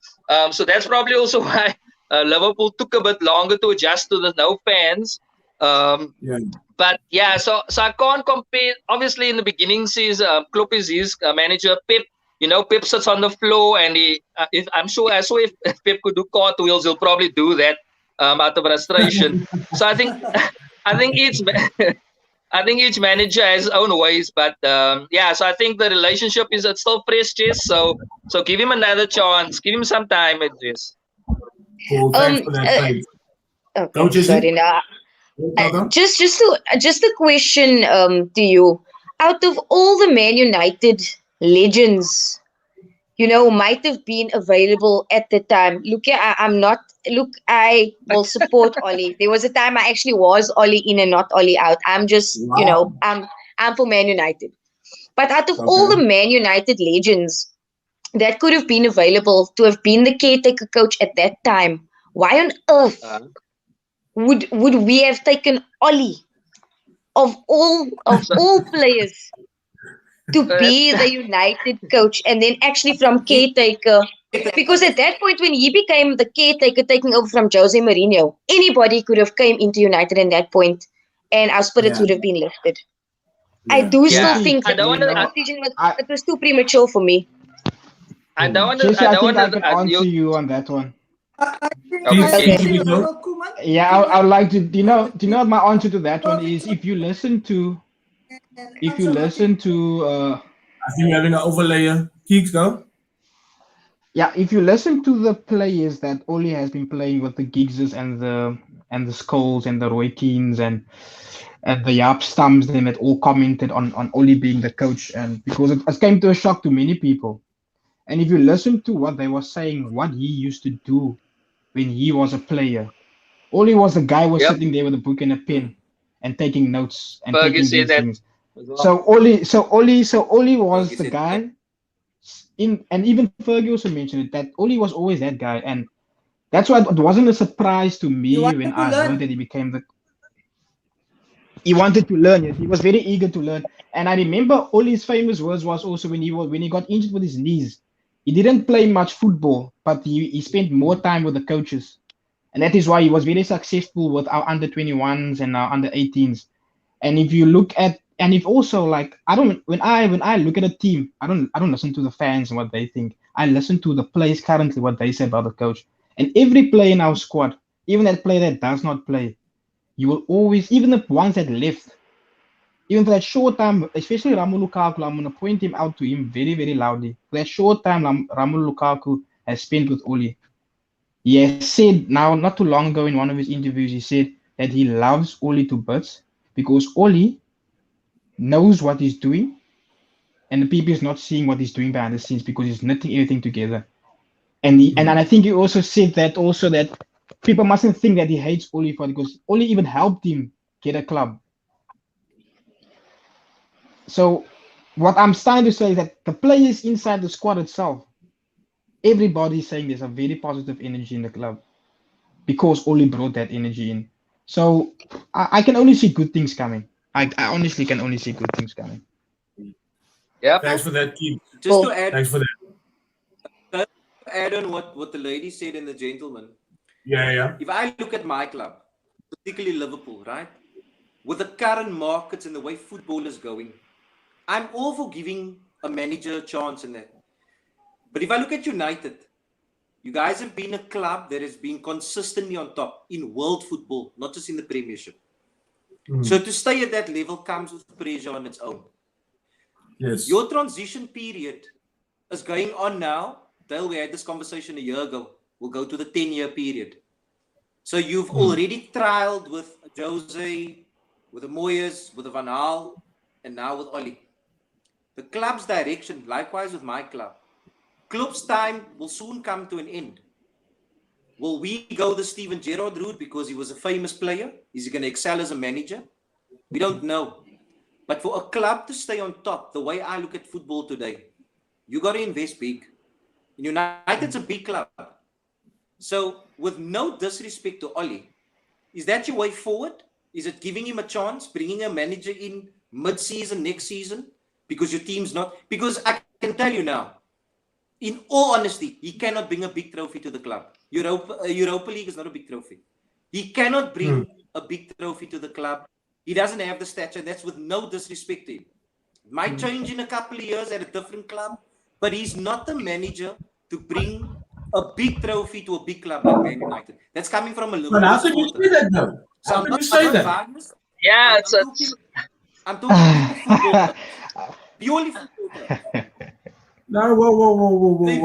So that's probably also why Liverpool took a bit longer to adjust to the no fans. But yeah, so I can't compare. Obviously, in the beginning season, Klopp is his manager. Pep, Pep sits on the floor, and I'm sure if Pep could do cartwheels, he'll probably do that. Out of frustration. So I think each manager has his own ways, but so I think the relationship is still fresh, Jess. So give him another chance, give him some time, Jess. Cool, thanks for that. Okay, sorry, now just a question to you. Out of all the Man United legends, might have been available at the time. I will support Oli. There was a time I actually was Oli in and not Oli out. I'm just, I'm for Man United. But out of all the Man United legends that could have been available to have been the caretaker coach at that time, why on earth would we have taken Ollie of all players to be the United coach, and then actually from caretaker? Because at that point, when he became the caretaker, taking over from Jose Mourinho, anybody could have came into United at that point, and our spirits would have been lifted. I do still think that the decision was too premature for me. I don't want Jesse, I think I to. can answer you on that one. I think Okay. Koeman, Yeah, I would like to. Do you know what my answer to that one is? If you listen to, and if you Ancelotti. listen to, I think we're having an overlayer. Keeks, go. yeah, if you listen to the players that Oli has been playing with, the Giggses and the Scholes and the Roy Keanes and the Jaap Stams, them that all commented on Oli being the coach, and because it came to a shock to many people. And if you listen to what they were saying, what he used to do when he was a player, Oli was the guy who was sitting there with a book and a pen and taking notes and Fergie taking said these that things. as well. So Oli was Fergie the said guy. And even Fergie also mentioned it, that Oli was always that guy, and that's why it wasn't a surprise to He me wanted when to I learn. heard that he became the. He wanted to learn. Yes, he was very eager to learn. And I remember Oli's famous words was also when he got injured with his knees. He didn't play much football, but he spent more time with the coaches, and that is why he was very successful with our under 21s and our under 18s. And if you look at, and if also like I don't when I look at a team, I don't listen to the fans and what they think. I listen to the players currently what they say about the coach. And every player in our squad, even that player that does not play, you will always, even the ones that left, even for that short time, especially Romelu Lukaku, I'm gonna point him out to him very, very loudly. For that short time Romelu Lukaku has spent with Oli, he has said now, not too long ago in one of his interviews, he said that he loves Oli to bits because Oli knows what he's doing, and the people is not seeing what he's doing behind the scenes because he's knitting everything together. And and I think he also said that people mustn't think that he hates Oli for it, because Oli even helped him get a club. So what I'm starting to say is that the players inside the squad itself, everybody's saying there's a very positive energy in the club because Oli brought that energy in. So I can only see good things coming. I honestly can only see good things coming. Yep. Thanks for that, Keeks. Just to add, Thanks for that. add on what the lady said and the gentleman. Yeah. If I look at my club, particularly Liverpool, right, with the current markets and the way football is going, I'm all for giving a manager a chance in that. But if I look at United, you guys have been a club that has been consistently on top in world football, not just in the Premiership. So to stay at that level comes with pressure on its own. Yes. Your transition period is going on now. Dale, we had this conversation a year ago. We'll go to the 10-year period. So you've already trialed with Jose, with the Moyes, with the Van Gaal, and now with Oli. The club's direction, likewise with my club. Club's time will soon come to an end. Will we go the Steven Gerrard route because he was a famous player? Is he going to excel as a manager? We don't know. But for a club to stay on top, the way I look at football today, you got to invest big. United's a big club. So with no disrespect to Oli, is that your way forward? Is it giving him a chance, bringing a manager in mid-season, next season? Because your team's not... Because I can tell you now, in all honesty, he cannot bring a big trophy to the club. Europa League is not a big trophy. He cannot bring a big trophy to the club. He doesn't have the stature. That's with no disrespect to him. It might change in a couple of years at a different club, but he's not the manager to bring a big trophy to a big club like Man United. That's coming from a Liverpool But how can you say that, though? How can you say that? biased. Yeah, I'm talking football. Purely football. No, whoa. If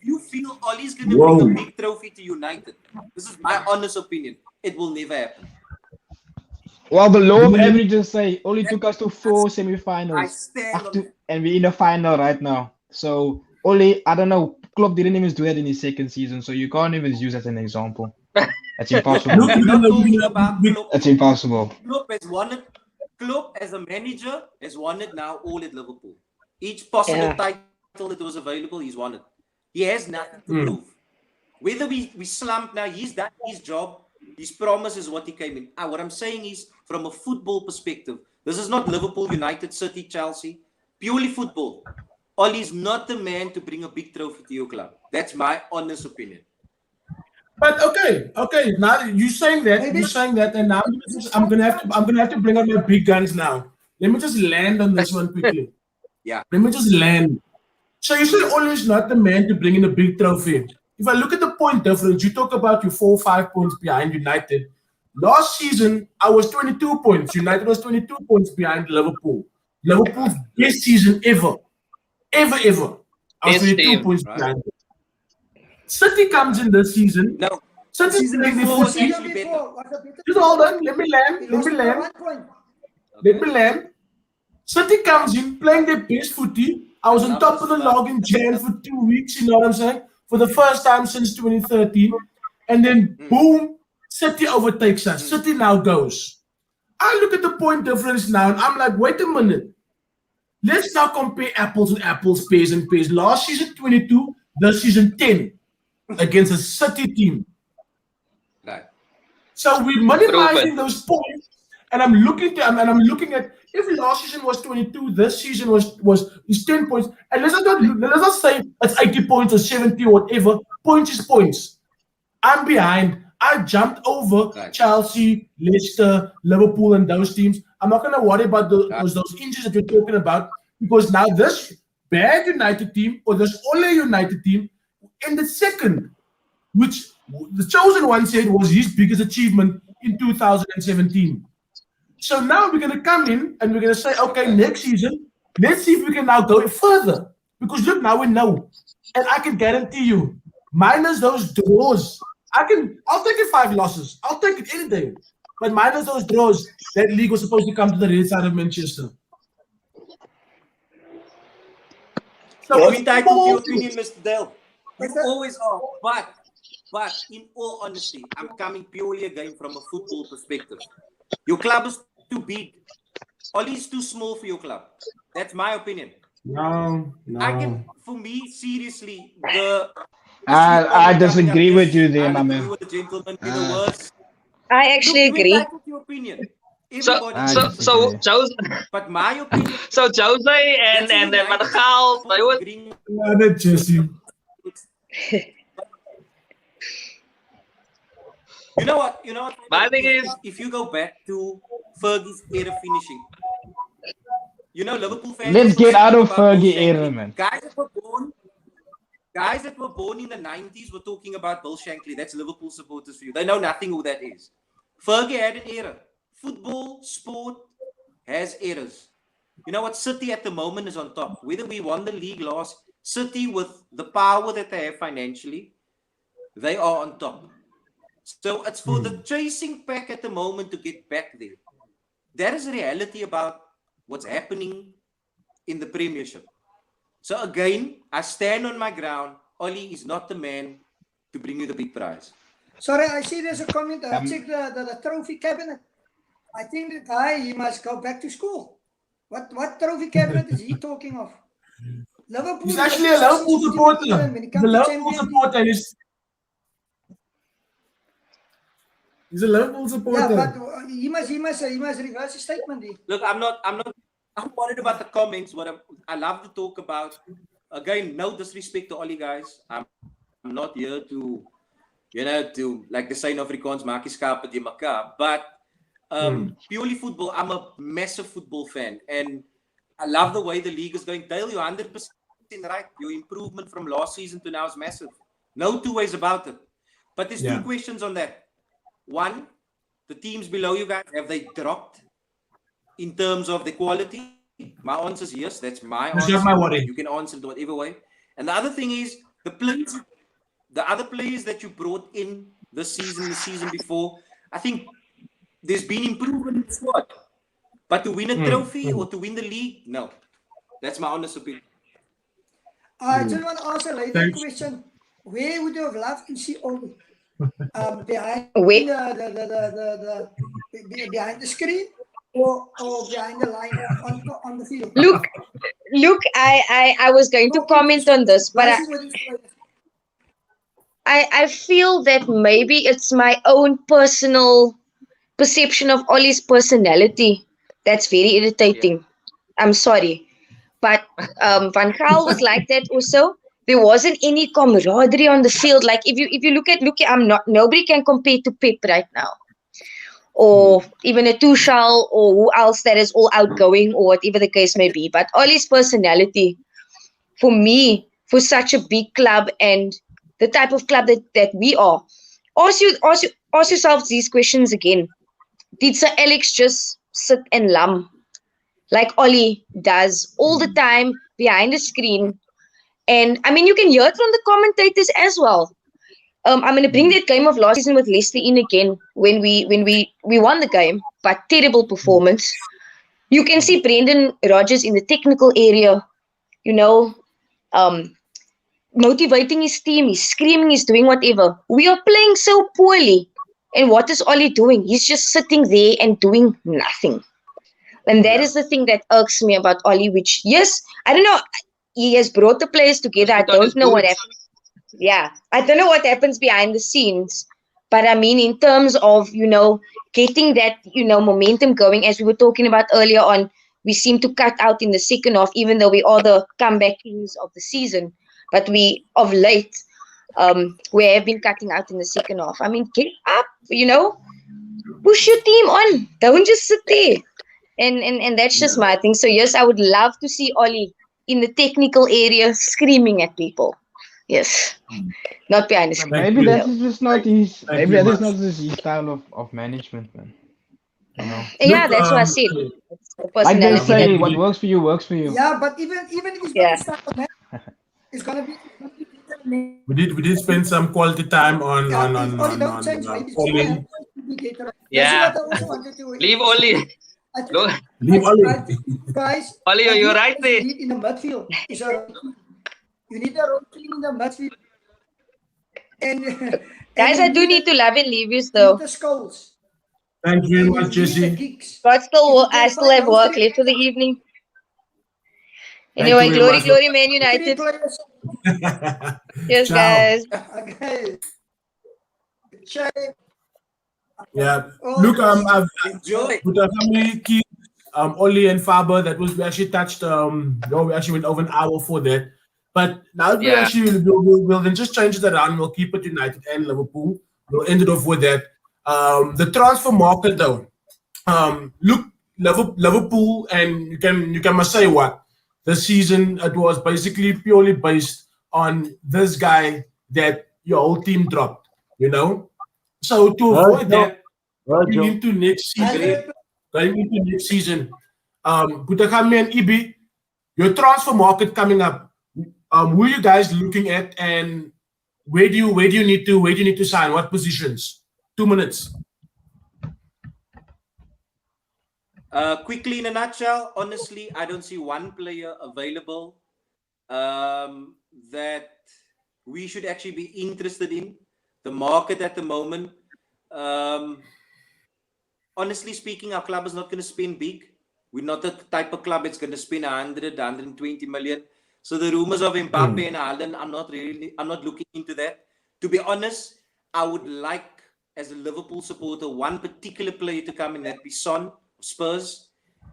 you feel Ollie's going to bring, a big trophy to United, this is my honest opinion, it will never happen. Well, the law of averages say only took us to 4 semi-finals. I stand on that. And we're in the final right now. So only, I don't know, Klopp didn't even do that in his second season, so you can't even use that as an example. That's impossible. I'm not talking about Klopp. That's impossible. Klopp has won it. Klopp, as a manager, has won it now all at Liverpool. Each possible title that was available, he's won it. He has nothing to prove. Whether we slump now, he's done his job. His promise is what he came in. What I'm saying is, from a football perspective, this is not Liverpool, United, City, Chelsea. Purely football. Ollie's not the man to bring a big trophy to your club. That's my honest opinion. But okay. Now you're saying that, and now I'm gonna have to bring out my big guns now. Let me just land on this one quickly. Yeah. Let me just land. So you say always not the man to bring in a big trophy. If I look at the point difference, you talk about you 4 or 5 points behind United. Last season, I was 22 points. United was 22 points behind Liverpool. Liverpool's best season ever. Ever. I was 22 points behind. City comes in this season. No. City's playing their footy. Just hold on. Let me land. City comes in playing their best footy. I was on top of the log in Jan for 2 weeks, you know what I'm saying? For the first time since 2013. And then, boom, City overtakes us. City now goes. I look at the point difference now, and I'm like, wait a minute. Let's now compare apples with apples, pears and pears. Last season, 22. This season, 10. Against a City team. Right. So we're minimizing those points. And I'm looking at if last season was 22, this season is 10 points. And let's not say it's 80 points or 70 or whatever. Points is points. I'm behind. I jumped over Chelsea, Leicester, Liverpool, and those teams. I'm not gonna worry about those injuries that you're talking about, because now this bad United team or this Ole United team ended second, which the chosen one said was his biggest achievement in 2017. So now we're going to come in and we're going to say, okay, next season, let's see if we can now go further. Because look, now we know. And I can guarantee you, minus those draws, I'll take it 5 losses. I'll take it any day. But minus those draws, that league was supposed to come to the red side of Manchester. So we entitled to your opinion, Mr. Dale. You always are. But in all honesty, I'm coming purely again from a football perspective. Your club is too big. Ollie is too small for your club. That's my opinion. No. For me, seriously, I disagree with you there, my man. The gentleman in the words. I actually agree. Your opinion. So Jose, but my opinion. So Jose and then Margal, they would. Jesse. You know what? My thing is, if you go back to Fergie's era finishing, Liverpool fans. Let's get out of Fergie era, man. Guys that were born in the 90s were talking about Bill Shankly. That's Liverpool supporters for you. They know nothing who that is. Fergie had an era. Football, sport has eras. You know what? City at the moment is on top. Whether we won the league last, City with the power that they have financially, they are on top. So it's for the chasing pack at the moment to get back there. That is the reality about what's happening in the Premiership. So again, I stand on my ground. Ollie is not the man to bring you the big prize. Sorry, I see there's a comment. I checked the trophy cabinet. I think the guy, he must go back to school. What trophy cabinet is he talking of? Liverpool. He's actually a Liverpool supporter. The Liverpool supporter is. He's a Liverpool supporter. Yeah, but he must reverse his statement. Look, I'm worried about the comments. What I love to talk about. Again, no disrespect to Ollie, guys. I'm not here to, like the saying Afrikaans, maak die skape die mekaar. But purely football, I'm a massive football fan, and I love the way the league is going. Dale, you're 100% right. Your improvement from last season to now is massive. No two ways about it. But there's 2 questions on that. One, the teams below you guys, have they dropped in terms of the quality? My answer is yes. That's my answer. That's my worry. You can answer it whatever way. And the other thing is the other players that you brought in this season, the season before, I think there's been improvement in the squad. But to win a trophy or to win the league, no. That's my honest opinion. I just want to ask a later question. Where would you have loved to see Ollie? Behind behind the screen, or behind the line on the field? Look, I was going to comment on this, but Basis with these players. I feel that maybe it's my own personal perception of Ollie's personality that's very irritating. I'm sorry. But Van Gaal was like that also. There wasn't any camaraderie on the field. Like if you look at nobody can compare to Pep right now. Or even a Tuchel or who else that is all outgoing or whatever the case may be. But Ollie's personality, for me, for such a big club and the type of club that we are, ask yourselves these questions again. Did Sir Alex just sit and lump like Ollie does all the time behind the screen? And I mean, you can hear it from the commentators as well. I'm going to bring that game of last season with Leslie in again when we won the game, but terrible performance. You can see Brendan Rodgers in the technical area, motivating his team. He's screaming, he's doing whatever. We are playing so poorly. And what is Ollie doing? He's just sitting there and doing nothing. And that is the thing that irks me about Ollie, which, yes, I don't know. He has brought the players together. I don't know what happens. Yeah, I don't know what happens behind the scenes. But I mean, in terms of, getting that, momentum going, as we were talking about earlier on, we seem to cut out in the second half, even though we are the comeback kings of the season. But we, of late, we have been cutting out in the second half. I mean, get up, push your team on. Don't just sit there. And that's just my thing. So, yes, I would love to see Ollie in the technical area screaming at people. Yes. Not behind the screen. Maybe that is just not his. Maybe that is not his style of management, man. Yeah, that's what I said. Like they say, what works for you works for you. Yeah, but even if it's not start of match, it's gonna be. We did spend some quality time on Ollie. Yeah. Leave Ollie. Leave Ollie. Guys, Ollie, you're right there. In the midfield, you need a routine in the midfield. And guys, I do need to love and leave you though. The skulls. Thank you very much, Jesse. But I still have work left for the evening. Anyway, glory, Man United. Yes, guys. Okay. Yeah. Look, I've with the family kids, Ollie and Faber, we actually touched we actually went over an hour for that. But now we'll then just change it around. We'll keep it United and Liverpool. We'll end it off with that. The transfer market though. Look, Liverpool, and you can must say what this season it was basically purely based on this guy that your whole team dropped, So to avoid that, going into next season, Butakami and Ibi, your transfer market coming up. Who are you guys looking at, and where do you need to sign? What positions? 2 minutes. Quickly in a nutshell, honestly, I don't see one player available that we should actually be interested in. The market at the moment, honestly speaking, our club is not going to spend big. We're not the type of club that's going to spend 100, 120 million. So the rumors of Mbappe and Haaland, I'm not looking into that. To be honest, I would like, as a Liverpool supporter, one particular player to come in, that be Son, Spurs.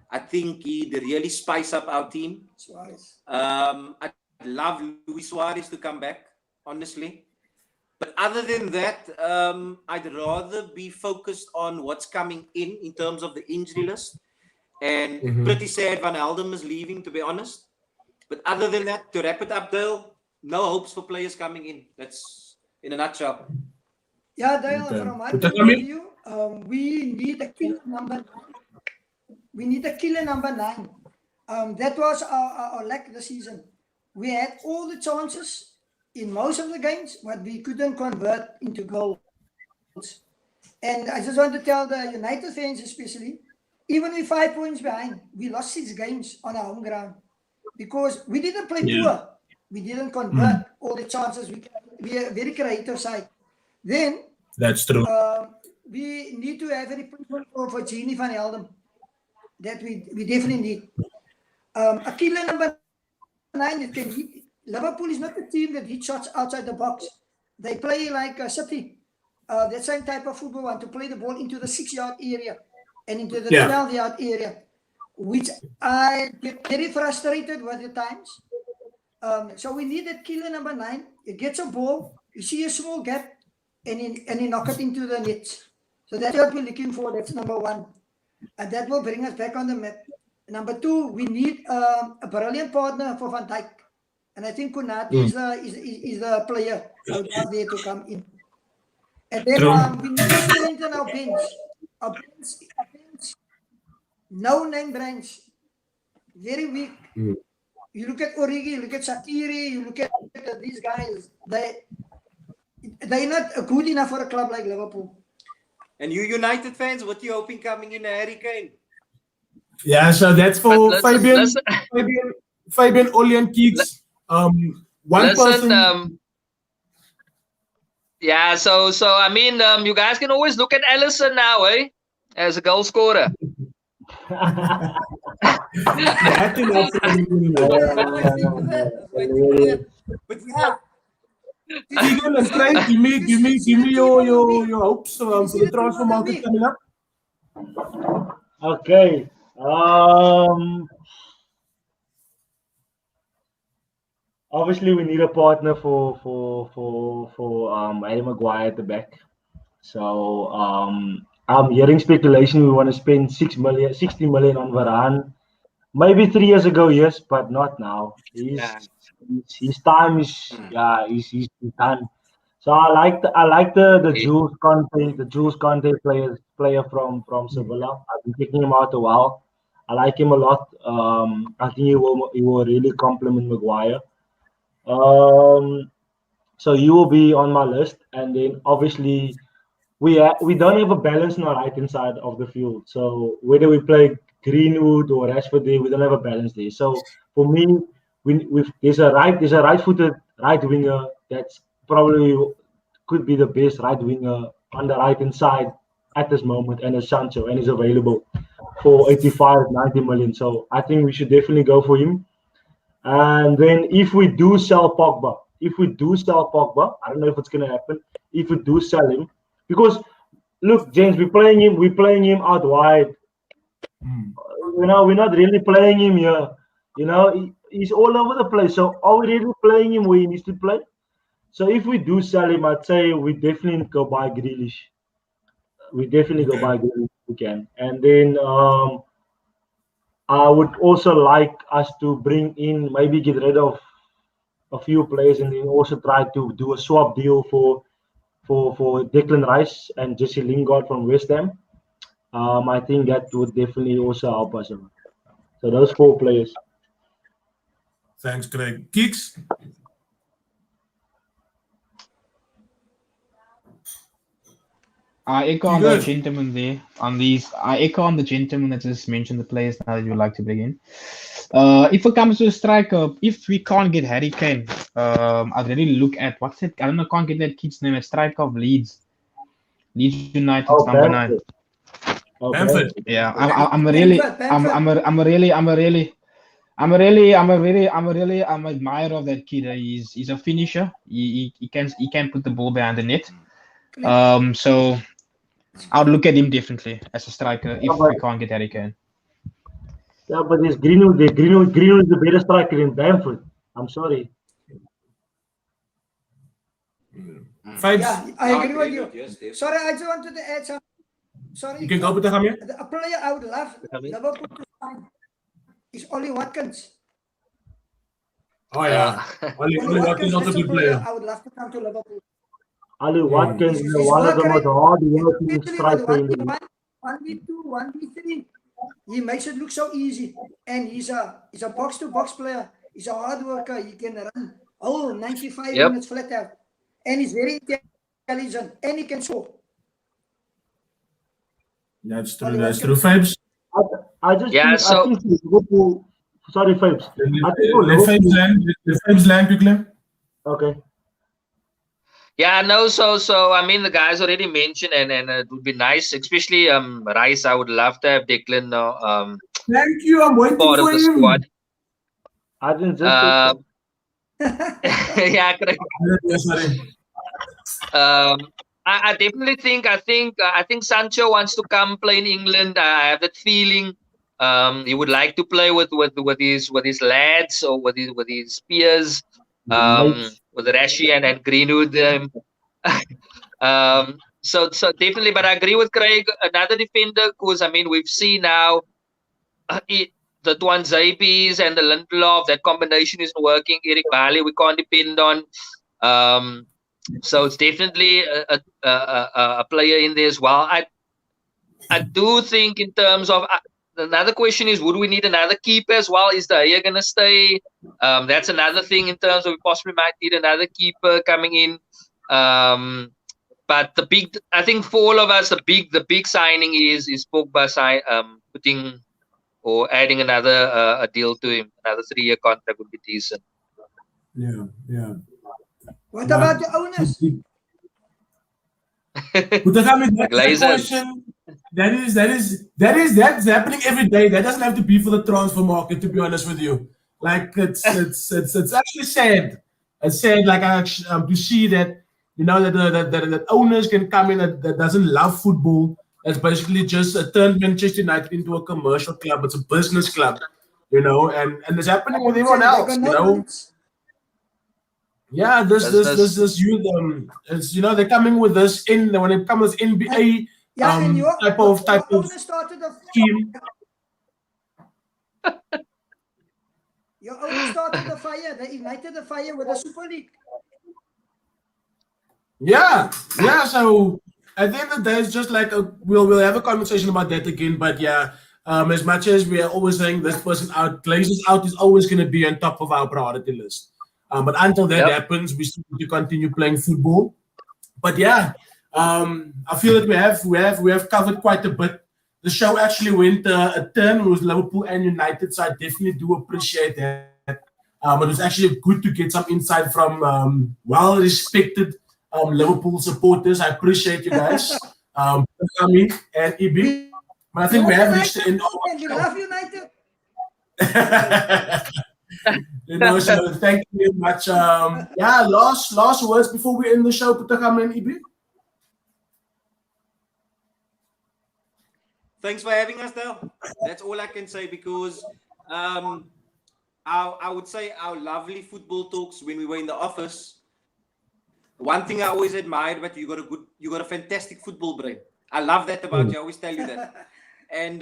I think he'd really spice up our team. Suarez. I'd love Luis Suarez to come back, honestly. But other than that, I'd rather be focused on what's coming in terms of the injury list. And pretty sad Van Helden is leaving, to be honest. But other than that, to wrap it up, Dale, no hopes for players coming in. That's in a nutshell. Yeah, Dale, from my point of view, we need a killer number 9. We need a killer number 9. That was our lack this season. We had all the chances in most of the games, but we couldn't convert into goals. And I just want to tell the United fans especially, even with 5 points behind, we lost 6 games on our home ground. Because we didn't play poor. We didn't convert all the chances. We are a very creative side. Then that's true. We need to have a replacement for Genie Van Helden. that we definitely need. A killer number 9 that can hit. Liverpool is not a team that hits shots outside the box. They play like City. That same type of football, want to play the ball into the 6-yard area and into the 12-yard area, which I get very frustrated with at times. So we need that killer number 9. It gets a ball, you see a small gap, and he knock it into the net. So that's what we're looking for. That's number 1. And that will bring us back on the map. Number 2, we need a brilliant partner for Van Dijk. And I think Konate is the player out there to come in. And then we need to strengthen our bench. Our bench, no-name branch, very weak. You look at Origi, you look at Shaqiri, you look at these guys. They're not good enough for a club like Liverpool. And you United fans, what you hoping coming in Harry Kane? Yeah, so that's for Fabian, Oli and Keeks. One person. Yeah, so I mean, you guys can always look at Alisson now, as a goal scorer. I think that's But yeah. Keegan and Frank, give me your hopes for the transfer market coming up. Okay. Obviously, we need a partner for Harry Maguire at the back. So I'm hearing speculation we want to spend 60 million on Varane. Maybe 3 years ago, yes, but not now. His time is he's done. So I like the Jules Conte player from Sevilla. I've been picking him out a while. I like him a lot. I think he will really complement Maguire. So he will be on my list, and then obviously we don't have a balance on the right hand side of the field. So whether we play Greenwood or Rashford there, we don't have a balance there. So for me, there's a right-footed right winger that's probably could be the best right winger on the right hand side at this moment, and it's Sancho, and is available for 85-90 million. So I think we should definitely go for him. And then if we do sell Pogba, I don't know if it's gonna happen. If we do sell him, because look, James, we're playing him out wide. We're not really playing him here. He's all over the place. So are we really playing him where he needs to play? So if we do sell him, I'd say we definitely go buy Grealish. We can. And then I would also like us to bring in, maybe get rid of a few players, and then also try to do a swap deal for Declan Rice and Jesse Lingard from West Ham. I think that would definitely also help us. So those 4 players. Thanks, Craig. Keeks? I echo on the gentleman there on these. I echo on the gentleman that just mentioned the players now that you would like to bring in. If it comes to a striker, if we can't get Harry Kane, I'd really look at what's it? I don't know. Can't get that kid's name. A striker of Leeds United, number 9. Bamford. Yeah, I'm an admirer of that kid. He's a finisher. He can put the ball behind the net. So I'll look at him differently as a striker if we can't get Harry Kane. Yeah, but there's Greenwood. Greenwood is the better striker in Bamford. I'm sorry. Yeah, I agree with you. Sorry, I just wanted to add something. Sorry. You can go with the Hamia. A player I would love Liverpool to sign is Ollie Watkins. Oh yeah, Ollie Watkins is also a good player. I would love to come to Liverpool. Ollie Watkins is one of the most hard-working strikers in the league. 1v2, 1v3. He makes it look so easy, and he's a box-to-box player. He's a hard worker. He can run 95 minutes flat out, and he's very intelligent, and he can score. That's true. Fabs? I think Liverpool. Sorry, Fabs. Fabs land quickly. Okay. Yeah, no, so I mean the guys already mentioned, and it would be nice, especially Rice. I would love to have Declan Thank you. I'm waiting part for of the him. squad. I didn't just Yeah, correct. Yes, sorry. I definitely think I think Sancho wants to come play in England. I have that feeling. He would like to play with his lads or with his peers. mates. With Rashi and Greenwood. So definitely, but I agree with Craig. Another defender, because I mean we've seen now the Tuanzebis and the Lindelof, that combination isn't working. Eric Bailly, we can't depend on. So it's definitely a player in there as well. I do think in terms of another question is, would we need another keeper as well? Is De Gea going to stay? That's another thing in terms of we possibly might need another keeper coming in. But I think for all of us, the big signing is Pogba putting or adding another a deal to him. Another 3-year contract would be decent. Yeah. What about the owners? That Glazers. question, that's happening every day. That doesn't have to be for the transfer market, to be honest with you. Like it's actually sad. It's sad, like to see that that owners can come in that doesn't love football. That's basically just turned Manchester United into a commercial club. It's a business club, and it's happening with everyone else, Yeah, this youth, it's, they're coming with this when it comes to NBA and type of owner started scheme. Your owner started the fire. They ignited the fire with the Super League. Yeah. So at the end of the day, it's just like we'll have a conversation about that again. But yeah, as much as we are always saying this person out, Glazers out is always going to be on top of our priority list. But until that happens, we still need to continue playing football. But yeah, I feel that we have covered quite a bit. The show actually went a turn with Liverpool and United, so I definitely do appreciate that. It was actually good to get some insight from well-respected Liverpool supporters. I appreciate you guys, Kami and Ibi. But I think we have reached the end of our We love United. So thank you very much. Last words before we end the show, Putakam and Ibi. Thanks for having us, Dale. That's all I can say, because I would say our lovely football talks when we were in the office. One thing I always admired about you got a fantastic football brain. I love that about you. I always tell you that. And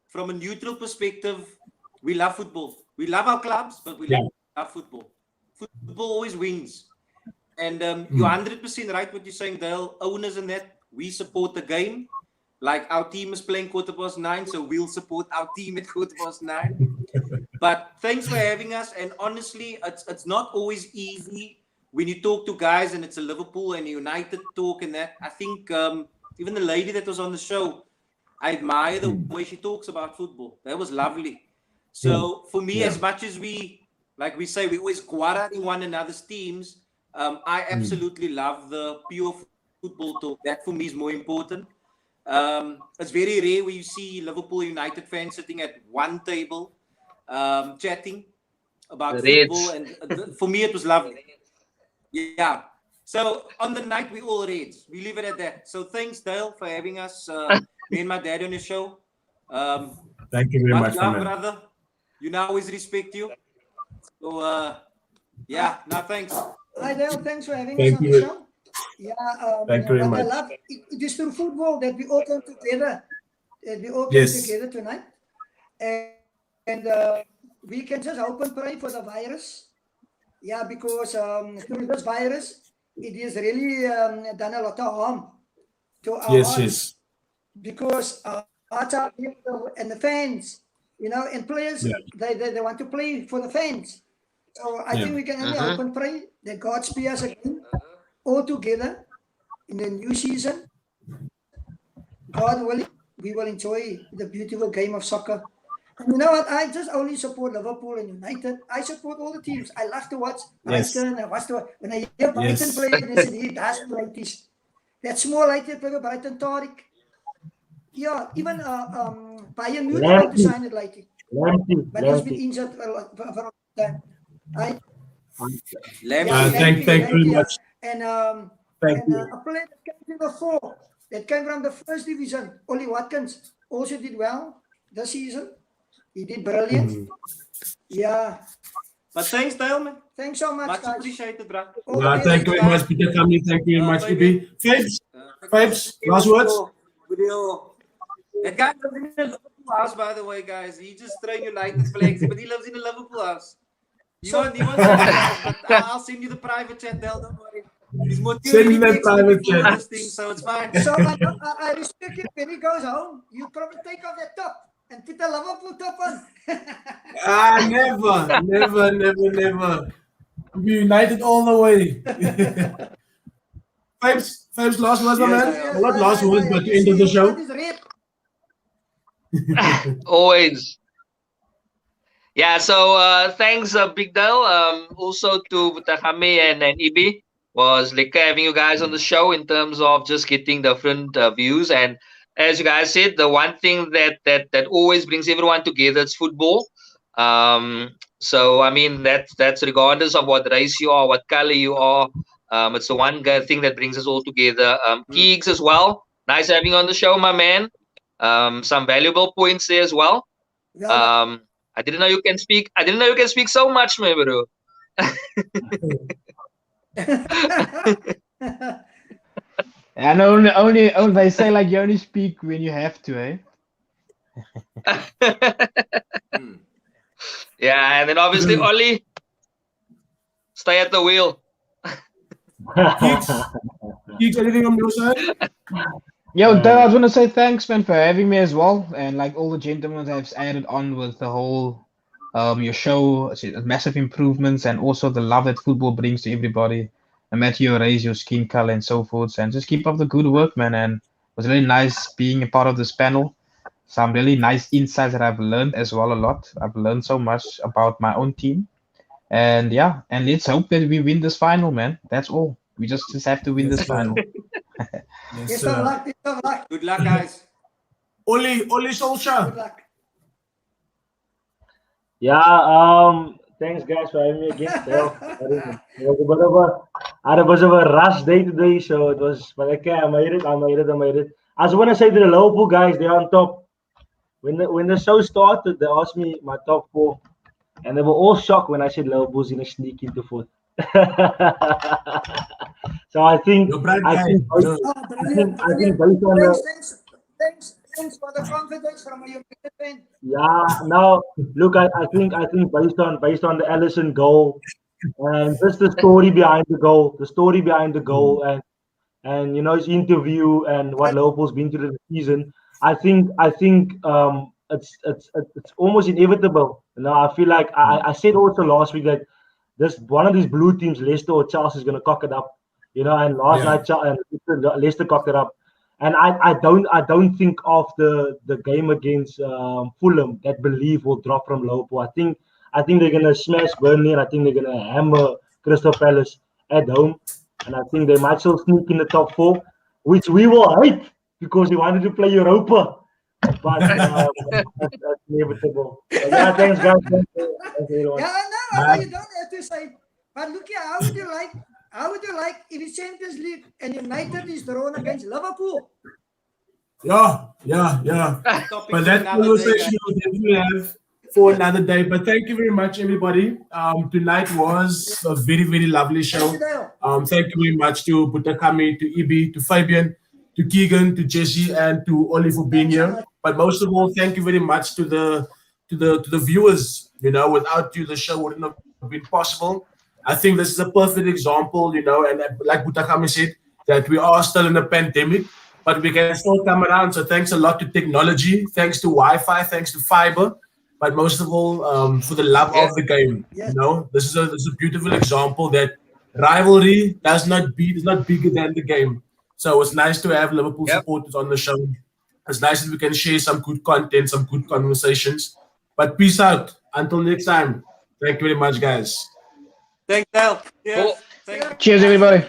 from a neutral perspective, we love football. We love our clubs, but we love football. Football always wins. And you're 100% right what you're saying, Dale. Owners and that, we support the game. Like our team is playing 9:15, so we'll support our team at 9:15. But thanks for having us. And honestly, it's not always easy when you talk to guys and it's a Liverpool and a United talk and that. I think even the lady that was on the show, I admire the way she talks about football. That was lovely. So for me, as much as we say, we always quarter in one another's teams, I absolutely love the pure football talk. That for me is more important. It's very rare where you see Liverpool United fans sitting at one table chatting about football. And for me, it was lovely. Yeah. So on the night, we all Reds. We leave it at that. So thanks, Dale, for having us. Me and my dad on the show. Thank you very much, love, brother. You know, I always respect you. So, thanks. Hi, Dale. Thanks for having us on the show. Yeah, thank you very much. I love it is through football that we all come together. Together tonight. And we can just hope and pray for the virus. Yeah, because through this virus, it has really done a lot of harm to our hearts. Because and the fans, and players, they want to play for the fans. So I think we can only hope and pray that God spare us again, all together in the new season. God willing, we will enjoy the beautiful game of soccer. And you know what? I just only support Liverpool and United. I support all the teams. I love to watch Brighton. When I hear Brighton play, and I say, that's like this. That's more like it for Brighton Tariq. yeah, even Bayern Munich want to sign it lately, but he's been injured for a long time. Lamptey. Thank you very much. And Thank you. a player that came from the four, that came from the first division, Ollie Watkins, also did well this season. He did brilliant. Yeah. But thanks, Dale, man. Thanks so much, Much guys. appreciated, bro. Thank you very much, Peter Kami. Thank you very much, Ibi. Fabs, last words? Good deal. That guy lives in a Liverpool house, by the way, guys. He just throwing United flags, but he lives in a Liverpool house. He won't say that, but I'll send you the private chat, Dale. Don't worry. He's more Send me that private chat. So it's fine. So I respect you when he goes home. You probably take off that top and put the Liverpool top on. Never. Be united all the way. Fabs, last words, my man. Not last words, but to end of the show. Always. Yeah, so thanks, Big Dale. Also to Butakame and Ibi. Was like having you guys on the show in terms of just getting different views. And as you guys said, the one thing that always brings everyone together is football. So I mean that's regardless of what race you are, what color you are. It's the one thing that brings us all together. Keegs as well. Nice having you on the show, my man. Some valuable points there as well. I didn't know you can speak. I didn't know you can speak so much, my bro. And only they say like you only speak when you have to, eh? Yeah, and then obviously Ollie, stay at the wheel. Keeps anything on your side? Yo, Dale, I was gonna say thanks, man, for having me as well, and like all the gentlemen that have added on with the whole your show, massive improvements, and also the love that football brings to everybody. No matter your race, your skin color, and so forth, and just keep up the good work, man. And it was really nice being a part of this panel. Some really nice insights that I've learned as well a lot. I've learned so much about my own team, and yeah, and let's hope that we win this final, man. That's all. We just have to win this final. Yes, of luck. Good luck, guys. Oli Solskjaer. Good luck. Yeah, thanks guys for having me again. It was a bit of a rush day today, so it was, but okay, I made it. I just want to say to the Liverpool guys, they're on top. When the show started, they asked me my top four, and they were all shocked when I said Liverpool's gonna sneak into fourth. So I think based on the Thanks for the confidence from your fan. yeah, now look, I think based on the Alisson goal and just the story behind the goal, and you know his interview and what Liverpool's been through the season, I think it's almost inevitable. You know, I feel like I said also last week that this one of these blue teams, Leicester or Chelsea, is going to cock it up. You know, and last night Leicester cocked it up. And I don't think of the game against Fulham that belief will drop from Liverpool. I think they're gonna smash Burnley, and I think they're gonna hammer Crystal Palace at home, and I think they might still sneak in the top four, which we will hate because we wanted to play Europa. But that's inevitable. So, yeah, thanks guys. Thanks, everyone. No, you don't have to say. But look here, how would you like if it's Champions League and United is drawn against Liverpool? Yeah. But that conversation we'll definitely have for another day. But thank you very much, everybody. Tonight was a very, very lovely show. Thank you very much to Butakami, to Ibi, to Fabian, to Keegan, to Jesse, and to Oli for being here. But most of all, thank you very much to the viewers. You know, without you, the show wouldn't have been possible. I think this is a perfect example, you know, and like Butakami said, that we are still in a pandemic, but we can still come around. So thanks a lot to technology, thanks to Wi-Fi, thanks to fiber, but most of all, for the love of the game. You know, this is a beautiful example that rivalry is not bigger than the game. So it's nice to have Liverpool supporters on the show. It's nice that we can share some good content, some good conversations. But peace out. Until next time. Thank you very much, guys. Thanks, Dale. Cool. Cheers, everybody.